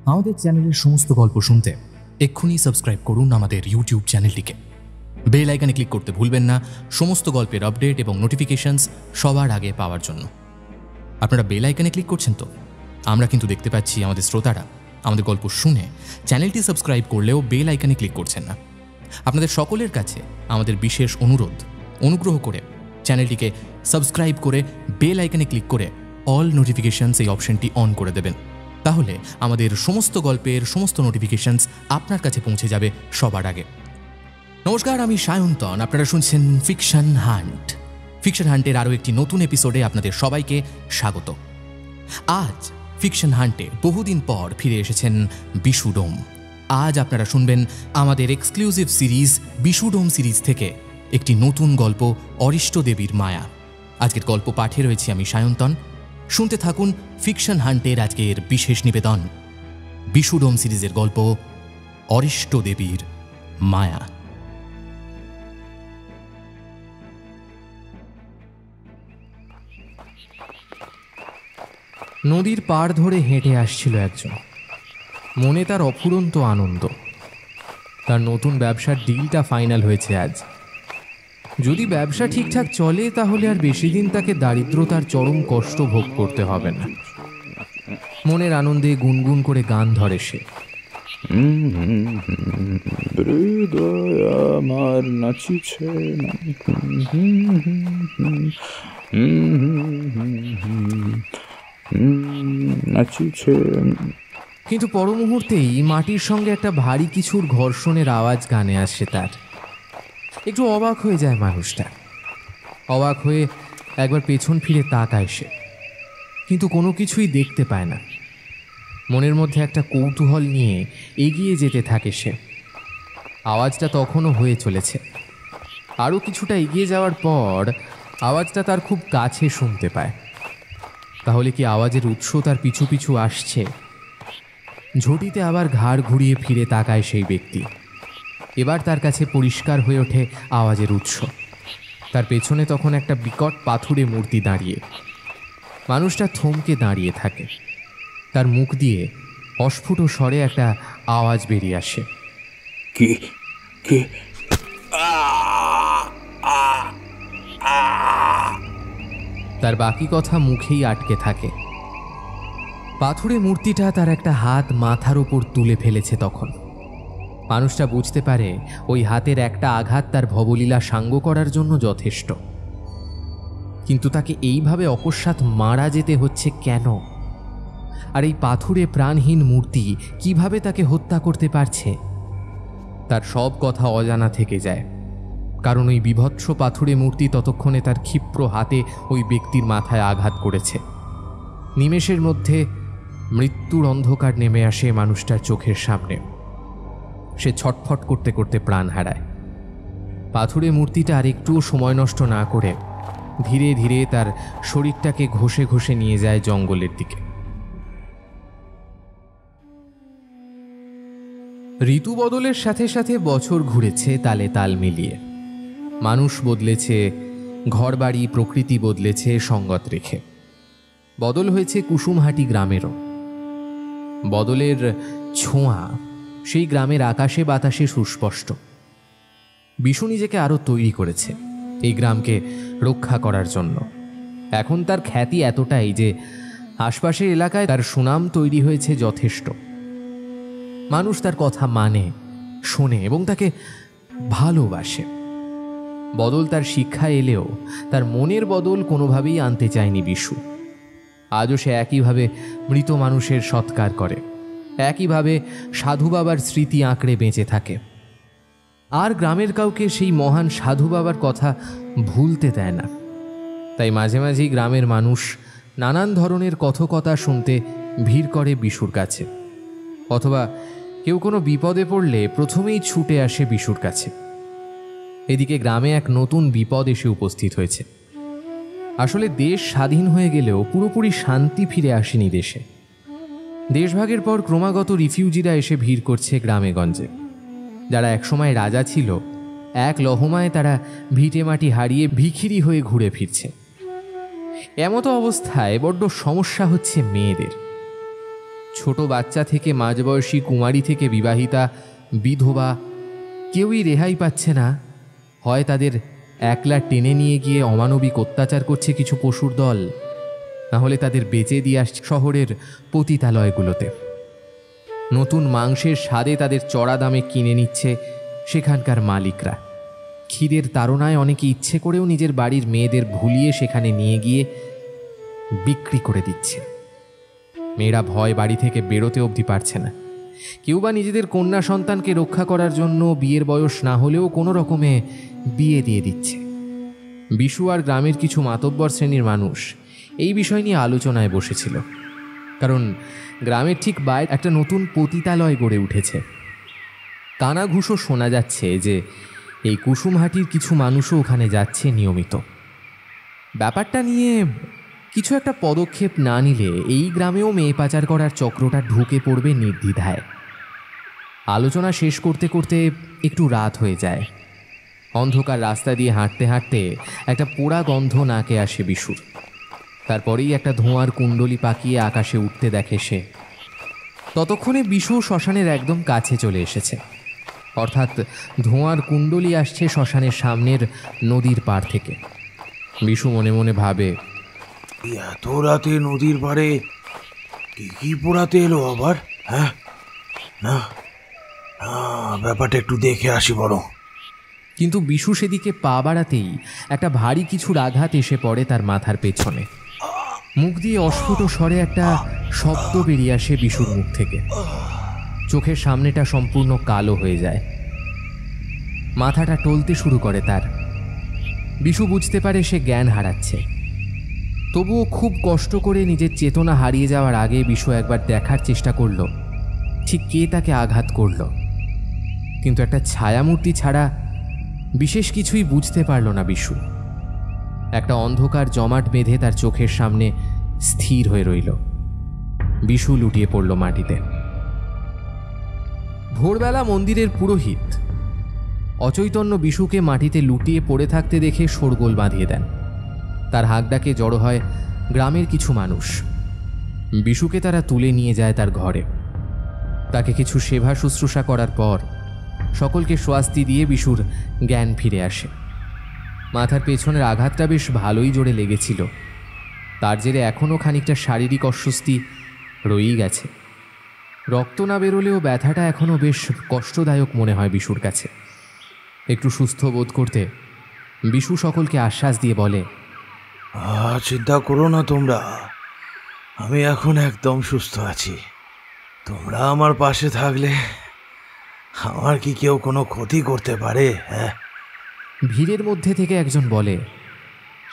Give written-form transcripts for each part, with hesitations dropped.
আমাদের চ্যানেলের সমস্ত গল্প শুনতে এক্ষুনি সাবস্ক্রাইব করুন আমাদের ইউটিউব চ্যানেলটিকে। বেল আইকনে ক্লিক করতে ভুলবেন না সমস্ত গল্পের আপডেট এবং নোটিফিকেশনস সবার আগে পাওয়ার জন্য। আপনারা বেল আইকনে ক্লিক করছেন তো? আমরা কিন্তু দেখতে পাচ্ছি আমাদের শ্রোতারা আমাদের গল্প শুনে চ্যানেলটি সাবস্ক্রাইব করলেও বেল আইকনে ক্লিক করছেন না। আপনাদের সকলের কাছে আমাদের বিশেষ অনুগ্রহ করে চ্যানেলটিকে সাবস্ক্রাইব করে বেল আইকনে ক্লিক করে অল নোটিফিকেশনস এই অপশনটি অন করে দেবেন। তাহলে আমাদের সমস্ত গল্পের সমস্ত নোটিফিকেশনস আপনার কাছে পৌঁছে যাবে সবার আগে। নমস্কার, আমি সায়ন্তন। আপনারা শুনছেন ফিকশন হান্ট। ফিকশন হান্টের আরও একটি নতুন এপিসোডে আপনাদের সবাইকে স্বাগত। আজ ফিকশন হান্টে বহুদিন পর ফিরে এসেছেন বিশু ডোম। আজ আপনারা শুনবেন আমাদের এক্সক্লুসিভ সিরিজ বিশু ডোম সিরিজ থেকে একটি নতুন গল্প, অরিষ্ট দেবীর মায়া। আজকের গল্প পাঠে রয়েছি আমি সায়ন্তন। শুনতে থাকুন ফিকশন হান্টের আজকের বিশেষ নিবেদন, বিশু ডোম সিরিজের গল্প অরিষ্ট দেবীর মায়া। নদীর পাড় ধরে হেঁটে আসছিল একজন। মনে তার অফুরন্ত আনন্দ। তার নতুন ব্যবসার ডিলটা ফাইনাল হয়েছে আজ। যদি ব্যবসা ঠিকঠাক চলে তাহলে আর বেশি দিন তাকে দারিদ্রতার চরম কষ্ট ভোগ করতে হবে না। মনের আনন্দে গুনগুন করে গান ধরে সে। আমার নাচিছে, নাচিছে। কিন্তু পর মুহূর্তেই মাটির সঙ্গে একটা ভারী কিছুর ঘর্ষণের আওয়াজ গানে আসে তার। একটু অবাক হয়ে যায় মানুষটা। অবাক হয়ে একবার পেছন ফিরে তাকায় সে, কিন্তু কোনো কিছুই দেখতে পায় না। মনের মধ্যে একটা কৌতূহল নিয়ে এগিয়ে যেতে থাকে সে। আওয়াজটা তখনও হয়ে চলেছে। আরও কিছুটা এগিয়ে যাওয়ার পর আওয়াজটা তার খুব কাছে শুনতে পায়। তাহলে কি আওয়াজের উৎস তার পিছু পিছু আসছে? ঝটিতে আবার ঘাড় ঘুরিয়ে ফিরে তাকায় সেই ব্যক্তি। এবার তার কাছে পরিষ্কার হয়ে ওঠে আওয়াজের উৎস। তার পেছনে তখন একটা বিকট পাথুরে মূর্তি দাঁড়িয়ে। মানুষটা থমকে দাঁড়িয়ে থাকে। তার মুখ দিয়ে অস্ফুট স্বরে একটা আওয়াজ বেরিয়ে আসে। কে কে? তার বাকি কথা মুখেই আটকে থাকে। পাথুরে মূর্তিটা তার একটা হাত মাথার ওপর তুলে ফেলেছে তখন। মানুষটা বুঝতে পারে ওই হাতের একটা আঘাত তার ভবলীলা সাঙ্গ করার জন্য যথেষ্ট। কিন্তু তাকে এইভাবে অকস্মাৎ মারা যেতে হচ্ছে কেন? আর এই পাথুরে প্রাণহীন মূর্তি কিভাবে তাকে হত্যা করতে পারছে? তার সব কথা অজানা থেকে যায়, কারণ ওই বিভৎস পাথুরে মূর্তি ততক্ষণে তার ক্ষিপ্র হাতে ওই ব্যক্তির মাথায় আঘাত করেছে। নিমেষের মধ্যে মৃত্যুর অন্ধকার নেমে আসে মানুষটার চোখের সামনে। সে ছটফট করতে করতে প্রাণ হারায়। পাথুরে মূর্তিটা আর একটুও সময় নষ্ট না করে ধীরে ধীরে তার শরীরটাকে ঘষে ঘষে নিয়ে যায় জঙ্গলের দিকে। ঋতু বদলের সাথে সাথে বছর ঘুরেছে তালে তাল মিলিয়ে। মানুষ বদলেছে, ঘরবাড়ি প্রকৃতি বদলেছে সঙ্গত রেখে। বদল হয়েছে কুসুমহাটি গ্রামেরও। বদলের ছোঁয়া সেই গ্রামের আকাশে বাতাসে সুস্পষ্ট। বিশু নিজেকে আরও তৈরি করেছে এই গ্রামকে রক্ষা করার জন্য। এখন তার খ্যাতি এতটাই যে আশপাশের এলাকায় তার সুনাম তৈরি হয়েছে যথেষ্ট। মানুষ তার কথা মানে, শোনে এবং তাকে ভালোবাসে। বদল তার শিক্ষা এলেও তার মনের বদল কোনোভাবেই আনতে চায়নি বিশু। আজও সে একইভাবে মৃত মানুষের সৎকার করে, একইভাবে সাধু বাবার স্মৃতি আঁকড়ে বেঁচে থাকে। আর গ্রামের কাউকে সেই মহান সাধু বাবার কথা ভুলতে দেয় না। তাই মাঝে মাঝেই গ্রামের মানুষ নানান ধরনের কথকতা শুনতে ভিড় করে বিশুর কাছে, অথবা কেউ কোনো বিপদে পড়লে প্রথমেই ছুটে আসে বিশুর কাছে। এদিকে গ্রামে এক নতুন বিপদ এসে উপস্থিত হয়েছে। আসলে দেশ স্বাধীন হয়ে গেলেও পুরোপুরি শান্তি ফিরে আসেনি দেশে। দেশভাগের পর ক্রমাগত রিফিউজিরা এসে ভিড় করছে গ্রামে গঞ্জে। যারা একসময় রাজা ছিল, এক লহমায় তারা ভিটে মাটি হারিয়ে ভিখিরি হয়ে ঘুরে ফিরছে। এমতো অবস্থায় বড্ড সমস্যা হচ্ছে মেয়েদের। ছোট বাচ্চা থেকে মাঝবয়সী কুমারী থেকে বিবাহিতা বিধবা কেউই রেহাই পাচ্ছে না। হয় তাদের একলা টেনে নিয়ে গিয়ে অমানবিক অত্যাচার করছে কিছু পশুর দল, নাহলে তাদের বেচে দিয়ে আসছে শহরের পতিতালয়গুলোতে। নতুন মাংসের স্বাদে তাদের চড়া দামে কিনে নিচ্ছে সেখানকার মালিকরা। খিদের তাড়নায় অনেকে ইচ্ছে করেও নিজের বাড়ির মেয়েদের ভুলিয়ে সেখানে নিয়ে গিয়ে বিক্রি করে দিচ্ছে। মেয়েরা ভয় বাড়ি থেকে বেরোতে অবধি পারছে না। কেউ বা নিজেদের কন্যা সন্তানকে রক্ষা করার জন্য বিয়ের বয়স না হলেও কোনো রকমে বিয়ে দিয়ে দিচ্ছে। বিশু আর গ্রামের কিছু মাতব্বর শ্রেণীর মানুষ এই বিষয় নিয়ে আলোচনায় বসেছিল, কারণ গ্রামের ঠিক বাইরে একটা নতুন পতিতালয় গড়ে উঠেছে। কানাঘুষো শোনা যাচ্ছে যে এই কুসুমহাটির কিছু মানুষও ওখানে যাচ্ছে নিয়মিত। ব্যাপারটা নিয়ে কিছু একটা পদক্ষেপ না নিলে এই গ্রামেও মেয়ে পাচার করার চক্রটা ঢুকে পড়বে নির্দ্বিধায়। আলোচনা শেষ করতে করতে একটু রাত হয়ে যায়। অন্ধকার রাস্তা দিয়ে হাঁটতে হাঁটতে একটা পোড়া গন্ধ নাকে আসে বিশুর। তারপরেই একটা ধোঁয়ার কুণ্ডলি পাকিয়ে আকাশে উঠতে দেখে সে। ততক্ষণে বিশু শ্মশানের একদম কাছে চলে এসেছে, অর্থাৎ ধোঁয়ার কুণ্ডলি আসছে শ্মশানের সামনের নদীর পাড় থেকে। বিশু মনে মনে ভাবে, এত রাতে নদীর পাড়ে কি পোড়াতে এলো আবার? হ্যাঁ, না ব্যাপারটা একটু দেখে আসি বড়। কিন্তু বিশু সেদিকে পা বাড়াতেই একটা ভারী কিছুর আঘাত এসে পড়ে তার মাথার পেছনে। মুখ দিয়ে অস্ফুট স্বরে একটা শব্দ বেরিয়ে আসে বিশুর মুখ থেকে। চোখের সামনেটা সম্পূর্ণ কালো হয়ে যায়, মাথাটা টলতে শুরু করে তার। বিশু বুঝতে পারে সে জ্ঞান হারাচ্ছে। তবুও খুব কষ্ট করে নিজের চেতনা হারিয়ে যাওয়ার আগে বিশু একবার দেখার চেষ্টা করল ঠিক কে তাকে আঘাত করল, কিন্তু একটা ছায়ামূর্তি ছাড়া বিশেষ কিছুই বুঝতে পারল না বিশু। একটা অন্ধকার জমাট বেঁধে তার চোখের সামনে স্থির হয়ে রইল। বিশু লুটিয়ে পড়ল মাটিতে। ভোরবেলা মন্দিরের পুরোহিত অচৈতন্য বিশুকে মাটিতে লুটিয়ে পড়ে থাকতে দেখে শোরগোল বাঁধিয়ে দেন। তার হাঁক ডাকে জড়ো হয় গ্রামের কিছু মানুষ। বিশুকে তারা তুলে নিয়ে যায় তার ঘরে। তাকে কিছু সেবা শুশ্রূষা করার পর সকলকে স্বস্তি দিয়ে বিশুর জ্ঞান ফিরে আসে। মাথার পেছনের আঘাতটা বেশ ভালোই জোরে লেগেছিল, তার জেরে এখনও খানিকটা শারীরিক অস্বস্তি রয়েই গেছে। রক্ত না বেরোলেও ব্যথাটা এখনও বেশ কষ্টদায়ক মনে হয় বিশুর কাছে। একটু সুস্থ বোধ করতে বিশু সকলকে আশ্বাস দিয়ে বলে, চিন্তা করো না তোমরা, আমি এখন একদম সুস্থ আছি। তোমরা আমার পাশে থাকলে আমার কি কেউ কোনো ক্ষতি করতে পারে? হ্যাঁ। ভিড়ের মধ্যে থেকে একজন বলে,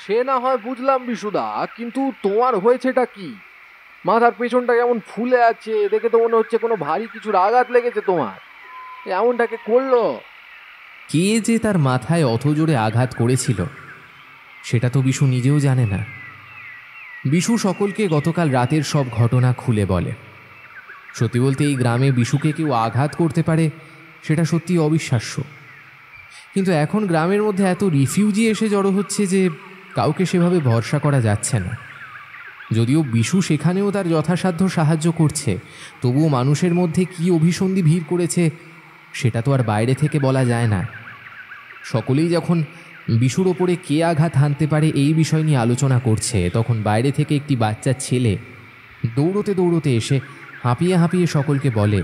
সে না হয় বুঝলাম বিশুদা, কিন্তু তোমার হয়েছেটা কি? মাথার পেছনটা কেমন ফুলে আছে, দেখে তো মনে হচ্ছে কোনো ভারী কিছুর আঘাত লেগেছে তোমার। এমনটাকে করলো কে যে তার মাথায় অত জোরে আঘাত করেছিল সেটা তো বিশু নিজেও জানে না। বিশু সকলকে গতকাল রাতের সব ঘটনা খুলে বলে। সত্যি বলতে এই গ্রামে বিশুকে কেউ আঘাত করতে পারে সেটা সত্যি অবিশ্বাস্য, কিন্তু এখন গ্রামের মধ্যে এত রিফিউজি এসে জড়ো হচ্ছে যে কাউকে সেভাবে ভরসা করা যাচ্ছে না। যদিও বিশু সেখানেও তার যথাসাধ্য সাহায্য করছে, তবুও মানুষের মধ্যে কি অভিসন্ধি ভিড় করেছে সেটা তো আর বাইরে থেকে বলা যায় না। সকলেই যখন বিশুর ওপরে কে আঘাত হানতে পারে এই বিষয় নিয়ে আলোচনা করছে, তখন বাইরে থেকে একটি বাচ্চা ছেলে দৌড়তে দৌড়তে এসে হাঁপিয়ে হাঁপিয়ে সকলকে বলে,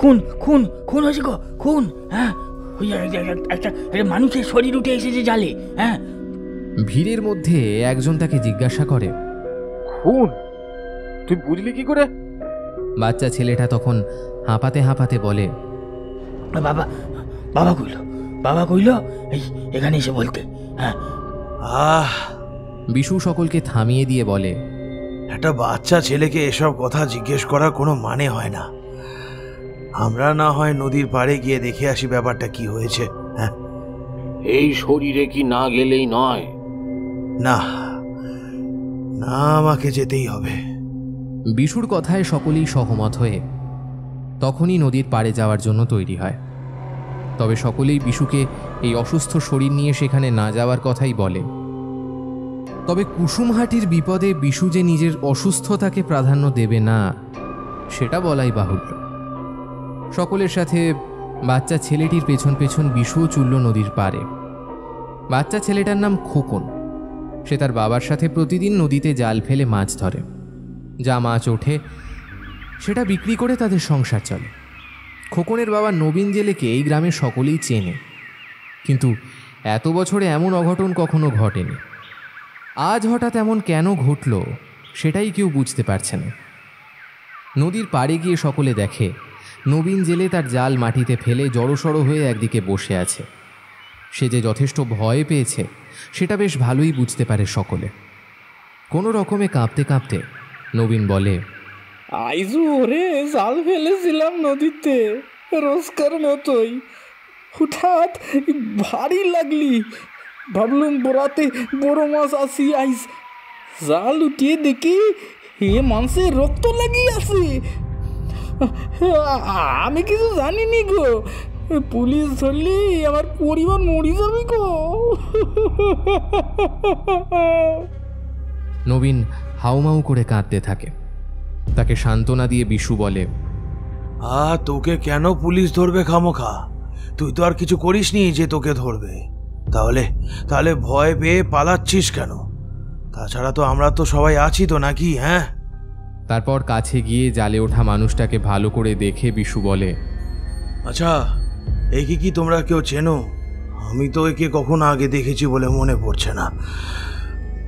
খুন খুন খুন হয়েছে গো, খুন। হ্যাঁ, একটা মানুষের শরীর উঠে এসেছে জালে। হ্যাঁ। ভিড়ের মধ্যে একজন তাকে জিজ্ঞাসা করে, খুন? তুই বুঝলি কি করে? বাচ্চা ছেলেটা তখন হাঁপাতে হাঁপাতে বলে, বাবা বাবা কইল এই এখানে এসে বলতে। হ্যাঁ। বিশু সকলকে থামিয়ে দিয়ে বলে, একটা বাচ্চা ছেলেকে এসব কথা জিজ্ঞেস করার কোনো মানে হয় না। আমরা না হয় নদীর পাড়ে গিয়ে দেখে আসি ব্যাপারটা কি হয়েছে। হ্যাঁ, এই শরীরে কি না গেলেই নয়? না না, আমাকে যেতেই হবে। বিশুর কথায় সকলেই সহমত হয়ে তখনই নদীর পাড়ে যাওয়ার জন্য তৈরি হয়। তবে সকলেই বিশুকে এই অসুস্থ শরীর নিয়ে সেখানে না যাওয়ার কথাই বলে। তবে কুসুমহাটির বিপদে বিশু যে নিজের অসুস্থতাকে প্রাধান্য দেবে না সেটা বলাই বাহুল্য। সকলের সাথে বাচ্চা ছেলেটির পেছন পেছন বিশুও চুলল নদীর পাড়ে। বাচ্চা ছেলেটার নাম খোকন। সে তার বাবার সাথে প্রতিদিন নদীতে জাল ফেলে মাছ ধরে। যা মাছ ওঠে সেটা বিক্রি করে তাদের সংসার চলে। খোকনের বাবা নবীন জেলেকে এই গ্রামের সকলেই চেনে, কিন্তু এত বছরে এমন অঘটন কখনো ঘটেনি। আজ হঠাৎ এমন কেন ঘটল সেটাই কেউ বুঝতে পারছে না। নদীর পাড়ে গিয়ে সকলে দেখে নবীন জেলে তার জাল মাটিতে ফেলে জড়সড় হয়ে একদিকে বসে আছে। সে যে যথেষ্ট ভয় পেয়েছে সেটা বেশ ভালোই বুঝতে পারে সকলে। কোনো রকমে কাঁপতে কাঁপতে নবীন বলে, আইজু ওরে জাল ফেলেছিলাম নদীতে রোজকার মতোই, হঠাৎ ভারী লাগলি, ভাবলুম বরাতে বড় মাছ আসি আইস, জাল উঠিয়ে দেখি হে মাংসে রক্ত লাগিয়ে আছে। আমি কিছু জানিনি গো, পুলিশ ধরলে আমার পরিবার মরি যাবে গো। নবীন হাউমাউ করে কাঁদতে থাকে। তাকে সান্ত্বনা দিয়ে বিশু বলে, তোকে কেন পুলিশ ধরবে খামোখা? তুই তো আর কিছু করিসনি যে তোকে ধরবে। তাহলে ভয় পেয়ে পালাচ্ছিস কেন? তাছাড়া তো আমরা তো সবাই আছি তো নাকি? হ্যাঁ। তারপর কাছে গিয়ে জালে ওঠা মানুষটাকে ভালো করে দেখে বিশু বলে, আচ্ছা, একে কি তোমরা কেউ চেনো? আমি তো একে কখনো আগে দেখেছি বলে মনে পড়ছে না।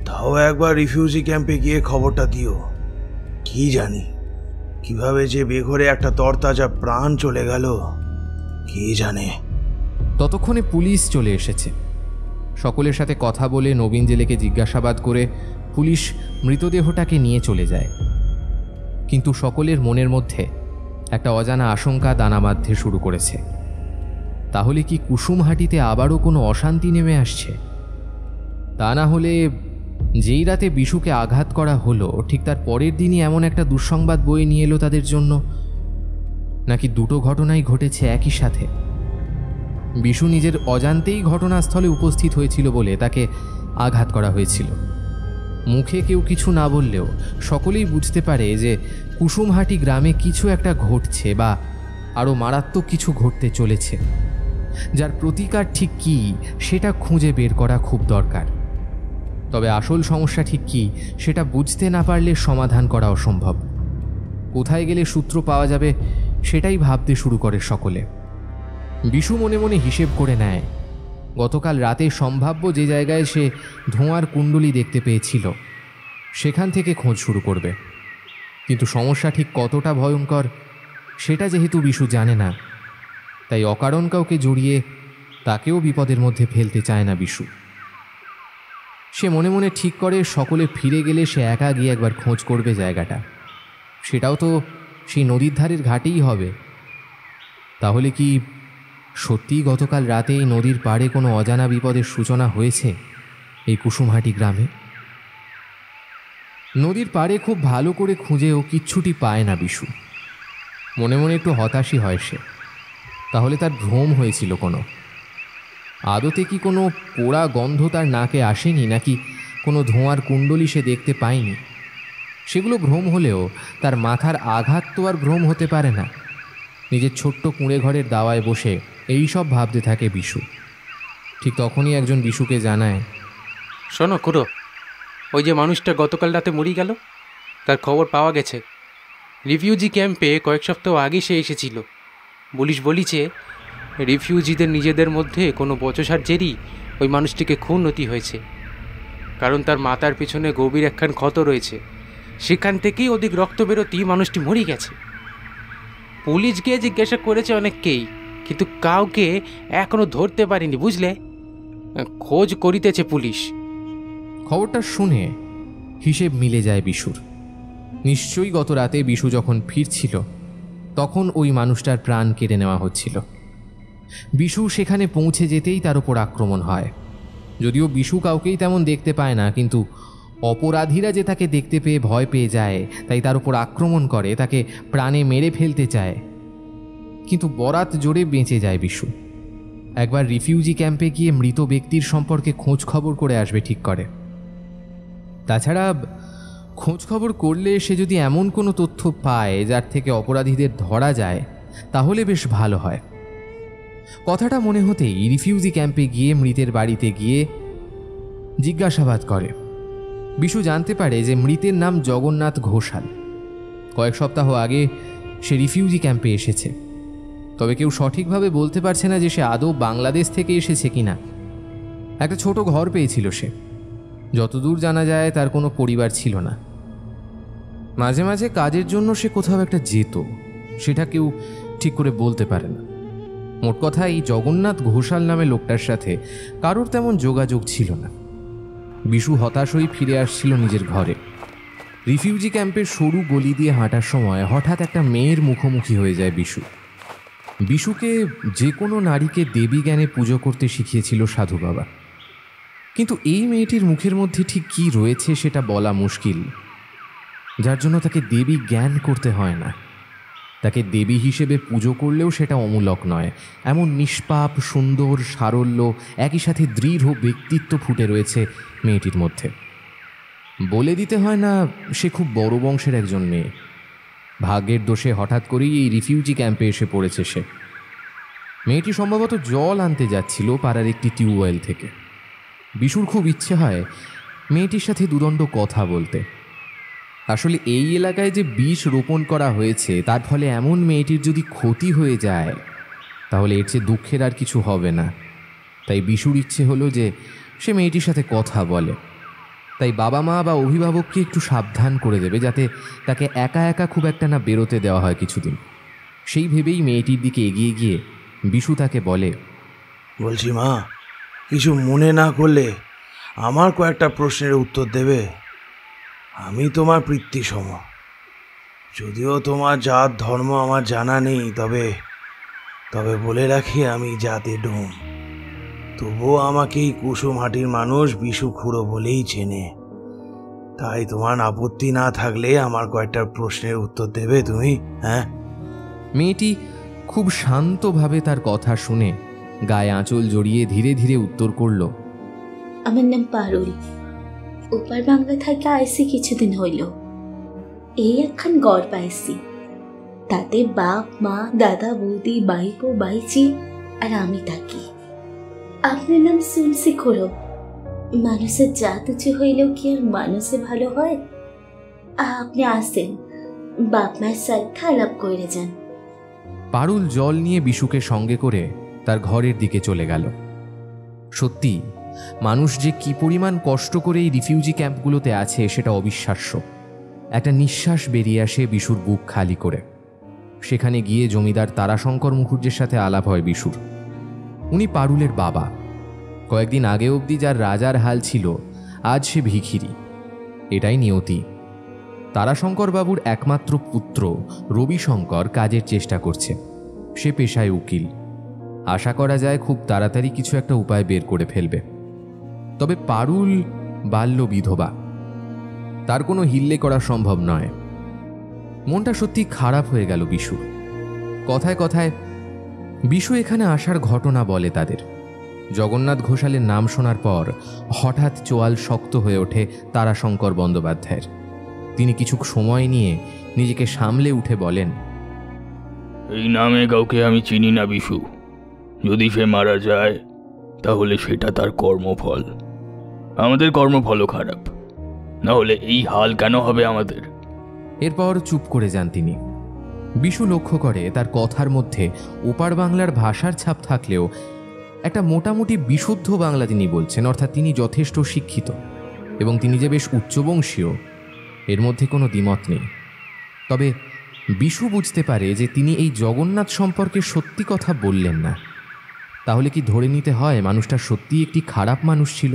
তাও একবার রিফিউজি ক্যাম্পে গিয়ে খবরটা দিও। কি জানি কিভাবে যে বেঘরে একটা তরতাজা প্রাণ চলে গেল, কে জানে। ততক্ষণে পুলিশ চলে এসেছে। সকলের সাথে কথা বলে নবীন জেলেকে জিজ্ঞাসাবাদ করে পুলিশ মৃতদেহটাকে নিয়ে চলে যায়। কিন্তু সকলের মনের মধ্যে একটা অজানা আশঙ্কা দানা বাঁধতে শুরু করেছে। তাহলে কি কুসুমহাটিতে আবারও কোনো অশান্তি নেমে আসছে? তা না হলে যেই রাতে বিশুকে আঘাত করা হলো ঠিক তার পরের দিনই এমন একটা দুঃসংবাদ বয়ে নিয়ে এলো তাদের জন্য? নাকি দুটো ঘটনাই ঘটেছে একই সাথে? বিশু নিজের অজান্তেই ঘটনাস্থলে উপস্থিত হয়েছিল বলে তাকে আঘাত করা হয়েছিল। মুখে কেউ কিছু না বললেও সকলেই বুঝতে পারে যে কুসুমহাটি গ্রামে কিছু একটা ঘটছে বা আরও মারাত্মক কিছু ঘটতে চলেছে, যার প্রতিকার ঠিক কী সেটা খুঁজে বের করা খুব দরকার। তবে আসল সমস্যা ঠিক কী সেটা বুঝতে না পারলে সমাধান করা অসম্ভব। কোথায় গেলে সূত্র পাওয়া যাবে সেটাই ভাবতে শুরু করে সকলে। বিশু মনে মনে হিসেব করে নেয় গতকাল রাতে সম্ভাব্য যে জায়গায় সে ধোঁয়ার কুণ্ডলী দেখতে পেয়েছিল সেখান থেকে খোঁজ শুরু করবে। কিন্তু সমস্যা ঠিক কতটা ভয়ঙ্কর সেটা যেহেতু বিশু জানে না, তাই অকারণ কাউকে জড়িয়ে তাকেও বিপদের মধ্যে ফেলতে চায় না বিশু। সে মনে মনে ঠিক করে সকলে ফিরে গেলে সে একা গিয়ে একবার খোঁজ করবে জায়গাটা। সেটাও তো সেই নদীর ধারের ঘাটেই হবে। তাহলে কি সত্যিই গতকাল রাতে এই নদীর পাড়ে কোনো অজানা বিপদের সূচনা হয়েছে এই কুসুমহাটি গ্রামে? নদীর পাড়ে খুব ভালো করে খুঁজেও কিচ্ছুটি পায় না বিশু। মনে মনে একটু হতাশই হয় সে। তাহলে তার ভ্রম হয়েছিল কোনো? আদতে কি কোনো পোড়া গন্ধ তার নাকে আসেনি, নাকি কোনো ধোঁয়ার কুণ্ডলী সে দেখতে পায়নি? সেগুলো ভ্রম হলেও তার মাথার আঘাত তো আর ভ্রম হতে পারে না। নিজের ছোট্ট কুঁড়ে ঘরের দাওয়ায় বসে এই সব ভাবতে থাকে বিশু। ঠিক তখনই একজন বিশুকে জানায়, শোনো খুড়ো, ওই যে মানুষটা গতকাল রাতে মরে গেল তার খবর পাওয়া গেছে। রিফিউজি ক্যাম্পে কয়েক সপ্তাহ আগে সে এসেছিল। পুলিশ বলিছে রিফিউজিদের নিজেদের মধ্যে কোনো বচসার জেরই ওই মানুষটিকে খুন হতে হয়েছে। কারণ তার মাথার পিছনে গভীর একখান ক্ষত রয়েছে, সেখান থেকেই অধিক রক্ত বেরোতেই মানুষটি মরে গেছে। পুলিশ গিয়ে জিজ্ঞাসা করেছে অনেককেই, কিন্তু কাউকে এখনো ধরতে পারেনি, বুঝলে? খোঁজ করিতেছে পুলিশ। খবরটা শুনে হিসেব মিলে যায় বিশুর। নিশ্চয়ই গত রাতে বিশু যখন ফিরছিল তখন ওই মানুষটার প্রাণ কেড়ে নেওয়া হচ্ছিল। বিশু সেখানে পৌঁছে যেতেই তার উপর আক্রমণ হয়। যদিও বিশু কাউকেই তেমন দেখতে পায় না, কিন্তু অপরাধীরা যে তাকে দেখতে পেয়ে ভয় পেয়ে যায়, তাই তার উপর আক্রমণ করে, তাকে প্রাণে মেরে ফেলতে চায়। কিন্তু বরাত জোরে বেঁচে যায় বিশু। একবার রিফিউজি ক্যাম্পে গিয়ে মৃত ব্যক্তির সম্পর্কে খোঁজ খবর করে আসবে ঠিক করে। তাছাড়া খোঁজ খবর করলে সে যদি এমন কোনো তথ্য পায় যার থেকে অপরাধীদের ধরা যায় তাহলে বেশ ভালো হয়। কথাটা মনে হতেই রিফিউজি ক্যাম্পে গিয়ে মৃতের বাড়িতে গিয়ে জিজ্ঞাসাবাদ করে। বিশু জানতে পারে যে মৃতের নাম জগন্নাথ ঘোষাল। কয়েক সপ্তাহ আগে সে রিফিউজি ক্যাম্পে এসেছে, তবে কেউ সঠিকভাবে বলতে পারছে না যে সে আদৌ বাংলাদেশ থেকে এসেছে কিনা। একটা ছোট ঘর পেয়েছিল সে, যতদূর জানা যায় তার কোনো পরিবার ছিল না। মাঝে মাঝে কাজের জন্য সে কোথাও একটা যেত, সেটা কেউ ঠিক করে বলতে পারে না। মোট কথা এই জগন্নাথ ঘোষাল নামে লোকটার সাথে কারোর তেমন যোগাযোগ ছিল না। বিশু হতাশ হয়ে ফিরে আসছিল নিজের ঘরে। রিফিউজি ক্যাম্পের সরু গলি দিয়ে হাঁটার সময় হঠাৎ একটা মেয়ের মুখোমুখি হয়ে যায় বিশু। বিশুকে যে কোনো নারীকে দেবী জ্ঞানে পুজো করতে শিখিয়েছিল সাধু বাবা, কিন্তু এই মেয়েটির মুখের মধ্যে ঠিক কী রয়েছে সেটা বলা মুশকিল, যার জন্য তাকে দেবী জ্ঞান করতে হয় না। তাকে দেবী হিসেবে পুজো করলেও সেটা অমূলক নয়। এমন নিষ্পাপ, সুন্দর, সারল্য, একই সাথে দৃঢ় ব্যক্তিত্ব ফুটে রয়েছে মেয়েটির মধ্যে। বলে দিতে হয় না সে খুব বড় বংশের একজন মেয়ে। ভাগ্যের দোষে হঠাৎ করেই এই রিফিউজি ক্যাম্পে এসে পড়েছে সে। মেয়েটি সম্ভবত জল আনতে যাচ্ছিল পাড়ার একটি টিউবওয়েল থেকে। বিশুর খুব ইচ্ছে হয় মেয়েটির সাথে দুদণ্ড কথা বলতে। আসলে এই এলাকায় যে বিষ রোপণ করা হয়েছে তার ফলে এমন মেয়েটির যদি ক্ষতি হয়ে যায় তাহলে এর চেয়ে দুঃখের আর কিছু হবে না। তাই বিশুর ইচ্ছে হলো যে সে মেয়েটির সাথে কথা বলে। তাই বাবা মা বা অভিভাবককে একটু সাবধান করে দেবে যাতে তাকে একা একা খুব একটা না বেরোতে দেওয়া হয় কিছুদিন। সেই ভেবেই মেয়েটির দিকে এগিয়ে গিয়ে বিশু তাকে বলে, বলছি মা, কিছু মনে না করলে আমার কয়েকটা প্রশ্নের উত্তর দেবে? আমি তোমার পিতৃসম, যদিও তোমার জাত ধর্ম আমার জানা নেই, তবে বলে রাখি আমি জাতে ডোম। তবুও আমাকে এই কুসুমহাটির মানুষ বিশু খুড়ো বলেই চেনে। তাই তোমার আপত্তি না থাকলে আমার কয়েকটা প্রশ্নের উত্তর দেবে তুমি? হ্যাঁ। মেয়েটি খুব শান্তভাবে তার কথা শুনে গায়ে আঁচল জড়িয়ে ধীরে ধীরে উত্তর করল, আমার নাম পারুল। ওপার বাংলা থেকে আইসি কিছুদিন হইল। এই একখান গড় পাইছি, তাতে বাপ মা দাদা বৌদি বাইপো বাইচি আর আমি থাকি। আপনার নাম শুনছি খুড়ো। মানুষের জাত উঁচু হইলেও কি আর মানুষে ভালো হয়? আপনি আসেন, বাপ মায়ের সাথে আলাপ করে যান। পারুল জল নিয়ে বিশুকে সঙ্গে করে তার ঘরের দিকে চলে গেল। সত্যি মানুষ যে কি পরিমাণ কষ্ট করে এই রিফিউজি ক্যাম্পগুলোতে আছে সেটা অবিশ্বাস্য। একটা নিঃশ্বাস বেরিয়ে আসে বিশুর বুক খালি করে। সেখানে গিয়ে জমিদার তারাশঙ্কর মুখুজ্জের সাথে আলাপ হয় বিশুর। উনি পারুলের বাবা। কয়েকদিন আগে অবধি যার রাজার হাল ছিল, আজ সে ভিখিরি। এটাই নিয়তি। তারাশঙ্কর বাবুর একমাত্র পুত্র রবিশঙ্কর কাজের চেষ্টা করছে। সে পেশায় উকিল। আশা করা যায় খুব তাড়াতাড়ি কিছু একটা উপায় বের করে ফেলবে। তবে পারুল বাল্য বিধবা, তার কোনো হিল্লে করা সম্ভব নয়। মনটা সত্যি খারাপ হয়ে গেল বিশুর। কথায় কথায় বিশু এখানে আসার ঘটনা বলে তাদের। জগন্নাথ ঘোষালের নাম শোনার পর হঠাৎ চোয়াল শক্ত হয়ে ওঠে তারাশঙ্কর বন্দ্যোপাধ্যায়ের। তিনি কিছু সময় নিয়ে নিজেকে সামলে উঠে বলেন, এই নামে কাউকে আমি চিনি না বিশু। যদি সে মারা যায় তাহলে সেটা তার কর্মফল। আমাদের কর্মফলও খারাপ, না হলে এই হাল কেন হবে আমাদের? এরপর চুপ করে যান তিনি। বিশু লক্ষ্য করে তার কথার মধ্যে ওপার বাংলার ভাষার ছাপ থাকলেও একটা মোটামুটি বিশুদ্ধ বাংলা তিনি বলছেন, অর্থাৎ তিনি যথেষ্ট শিক্ষিত এবং তিনি যে বেশ উচ্চবংশীয় এর মধ্যে কোনো দ্বিমত নেই। তবে বিশু বুঝতে পারে যে তিনি এই জগন্নাথ সম্পর্কে সত্যি কথা বললেন না। তাহলে কি ধরে নিতে হয় মানুষটা সত্যিই একটি খারাপ মানুষ ছিল?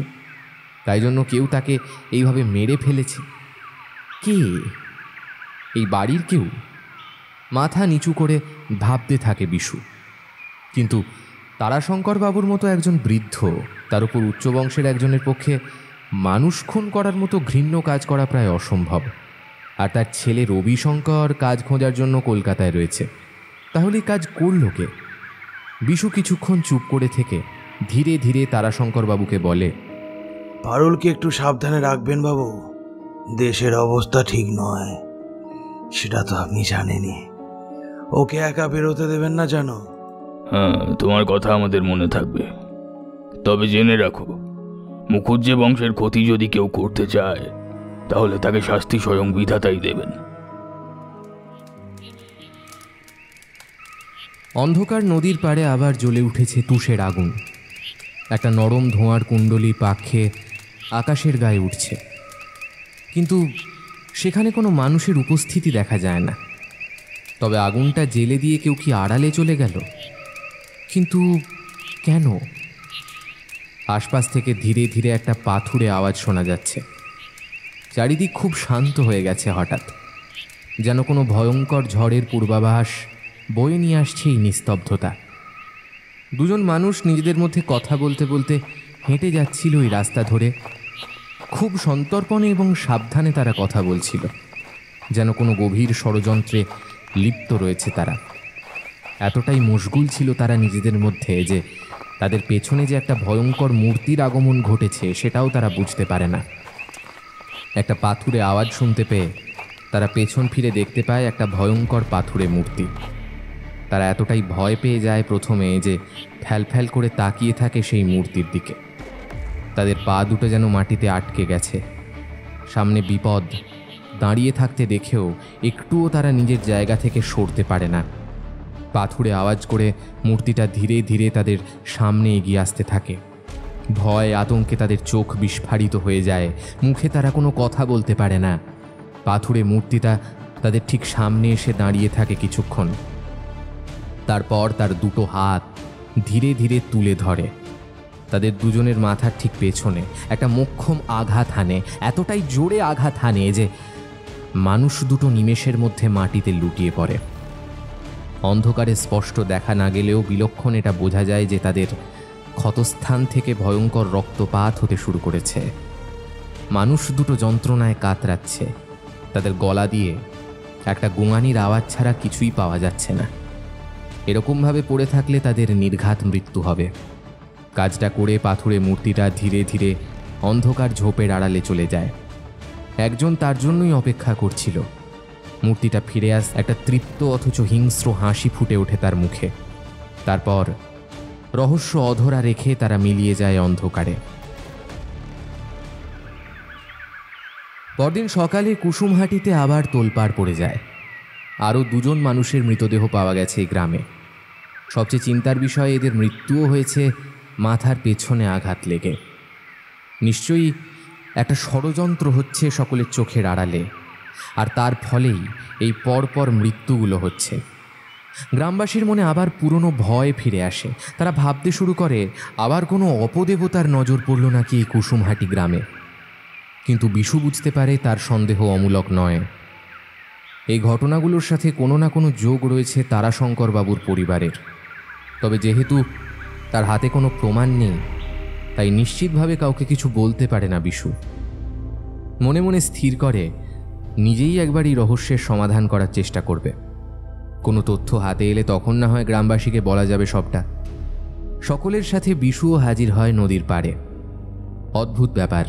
তাই জন্য কেউ তাকে এইভাবে মেরে ফেলেছে? কে? এই বাড়ির কেউ? মাথা নিচু করে ভাবতে থাকে বিশু। কিন্তু তারাশঙ্কর বাবুর মতো একজন বৃদ্ধ, তার উপর উচ্চবংশের একজনের পক্ষে মানুষ খুন করার মতো ঘৃণ্য কাজ করা প্রায় অসম্ভব। আর তার ছেলে রবিশঙ্কর কাজ খোঁজার জন্য কলকাতায় রয়েছে। তাহলে কাজ করল কে? বিশু কিছুক্ষণ চুপ করে থেকে ধীরে ধীরে তারাশঙ্কর বাবুকে বলে, পারুলকে একটু সাবধানে রাখবেন বাবু। দেশের অবস্থা ঠিক নয়, সেটা তো আপনি জানেনই। ওকে একা বেরোতে দেবেন না জানো? হ্যাঁ, তোমার কথা আমাদের মনে থাকবে। তবে জেনে রাখো, মুখুজ্জে বংশের ক্ষতি যদি কেউ করতে চায় তাহলে তাকে শাস্তি স্বয়ং বিধাতাই দেবেন। অন্ধকার নদীর পাড়ে আবার জ্বলে উঠেছে তুষের আগুন। একটা নরম ধোঁয়ার কুণ্ডলী পাক খেয়ে আকাশের গায়ে উঠছে, কিন্তু সেখানে কোনো মানুষের উপস্থিতি দেখা যায় না। তবে আগুনটা জেলে দিয়ে কেউ কি আড়ালে চলে গেল? কিন্তু কেন? আশপাশ থেকে ধীরে ধীরে একটা পাথুরে আওয়াজ শোনা যাচ্ছে। চারিদিক খুব শান্ত হয়ে গেছে হঠাৎ, যেন কোনো ভয়ঙ্কর ঝড়ের পূর্বাভাস বয়ে নিয়ে আসছে এই নিস্তব্ধতা। দুজন মানুষ নিজেদের মধ্যে কথা বলতে বলতে হেঁটে যাচ্ছিল ওই রাস্তা ধরে। খুব সন্তর্পণে এবং সাবধানে তারা কথা বলছিল, যেন কোনো গভীর ষড়যন্ত্রে লিপ্ত রয়েছে তারা। এতটাই মশগুল ছিল তারা নিজেদের মধ্যে যে তাদের পেছনে যে একটা ভয়ঙ্কর মূর্তির আগমন ঘটেছে সেটাও তারা বুঝতে পারে না। একটা পাথুরে আওয়াজ শুনতে পেয়ে তারা পেছন ফিরে দেখতে পায় একটা ভয়ঙ্কর পাথুরে মূর্তি। তারা এতটাই ভয় পেয়ে যায় প্রথমে যে ফ্যাল করে তাকিয়ে থাকে সেই মূর্তির দিকে। তাদের পা দুটো যেন মাটিতে আটকে গেছে। সামনে বিপদ দাঁড়িয়ে থাকতে দেখেও একটুও তারা নিজের জায়গা থেকে সরতে পারে না। পাথুরে আওয়াজ করে মূর্তিটা ধীরে ধীরে তাদের সামনে এগিয়ে আসতে থাকে। ভয় আতঙ্কে তাদের চোখ বিস্ফারিত হয়ে যায়, মুখে তারা কোনো কথা বলতে পারে না। পাথুরে মূর্তিটা তাদের ঠিক সামনে এসে দাঁড়িয়ে থাকে কিছুক্ষণ, তারপর তার দুটো হাত ধীরে ধীরে তুলে ধরে। তাদের দুজনের মাথার ঠিক পেছনে একটা মোক্ষম আঘাত হানে, এতটাই জোরে আঘাত হানে যে মানুষ দুটো নিমেষের মধ্যে মাটিতে লুটিয়ে পড়ে। অন্ধকারে স্পষ্ট দেখা না গেলেও বিলক্ষণ এটা বোঝা যায় যে তাদের ক্ষতস্থান থেকে ভয়ঙ্কর রক্তপাত হতে শুরু করেছে। মানুষ দুটো যন্ত্রণায় কাতরাচ্ছে, তাদের গলা দিয়ে একটা গোঙানির আওয়াজ ছাড়া কিছুই পাওয়া যাচ্ছে না। এরকমভাবে পড়ে থাকলে তাদের নির্ঘাত মৃত্যু হবে। কাজটা করে পাথুরে মূর্তিটা ধীরে ধীরে অন্ধকার ঝোপের আড়ালে চলে যায়। একজন তার জন্যই অপেক্ষা করছিল। মূর্তিটা ফিরে একটা তৃপ্ত অথচ হিংস্র হাসি ফুটে ওঠে তার মুখে। তারপর রহস্য অধরা রেখে তারা মিলিয়ে যায় অন্ধকারে। পরদিন সকালে কুসুমহাটিতে আবার তোলপাড় পড়ে যায়। আরও দুজন মানুষের মৃতদেহ পাওয়া গেছে এই গ্রামে। সবচেয়ে চিন্তার বিষয়, এদের মৃত্যুও হয়েছে মাথার পেছনে আঘাত লেগে। নিশ্চয়ই একটা ষড়যন্ত্র হচ্ছে সকলের চোখের আড়ালে, আর তার ফলেই এই পরপর মৃত্যুগুলো হচ্ছে। গ্রামবাসীর মনে আবার পুরনো ভয় ফিরে আসে। তারা ভাবতে শুরু করে আবার কোনো অপদেবতার নজর পড়ল নাকি এই কুসুমহাটি গ্রামে। কিন্তু বিশু বুঝতে পারে তার সন্দেহ অমূলক নয়। এই ঘটনাগুলোর সাথে কোনো না কোনো যোগ রয়েছে তারাশঙ্কর বাবুর পরিবারের। তবে যেহেতু তার হাতে কোনো প্রমাণ নেই, তাই নিশ্চিতভাবে কাউকে কিছু বলতে পারে না বিশু। মনে মনে স্থির করে নিজেই একবার এই রহস্যের সমাধান করার চেষ্টা করবে। কোনো তথ্য হাতে এলে তখন না হয় গ্রামবাসীকে বলা যাবে সবটা। সকলের সাথে বিশুও হাজির হয় নদীর পাড়ে। অদ্ভুত ব্যাপার,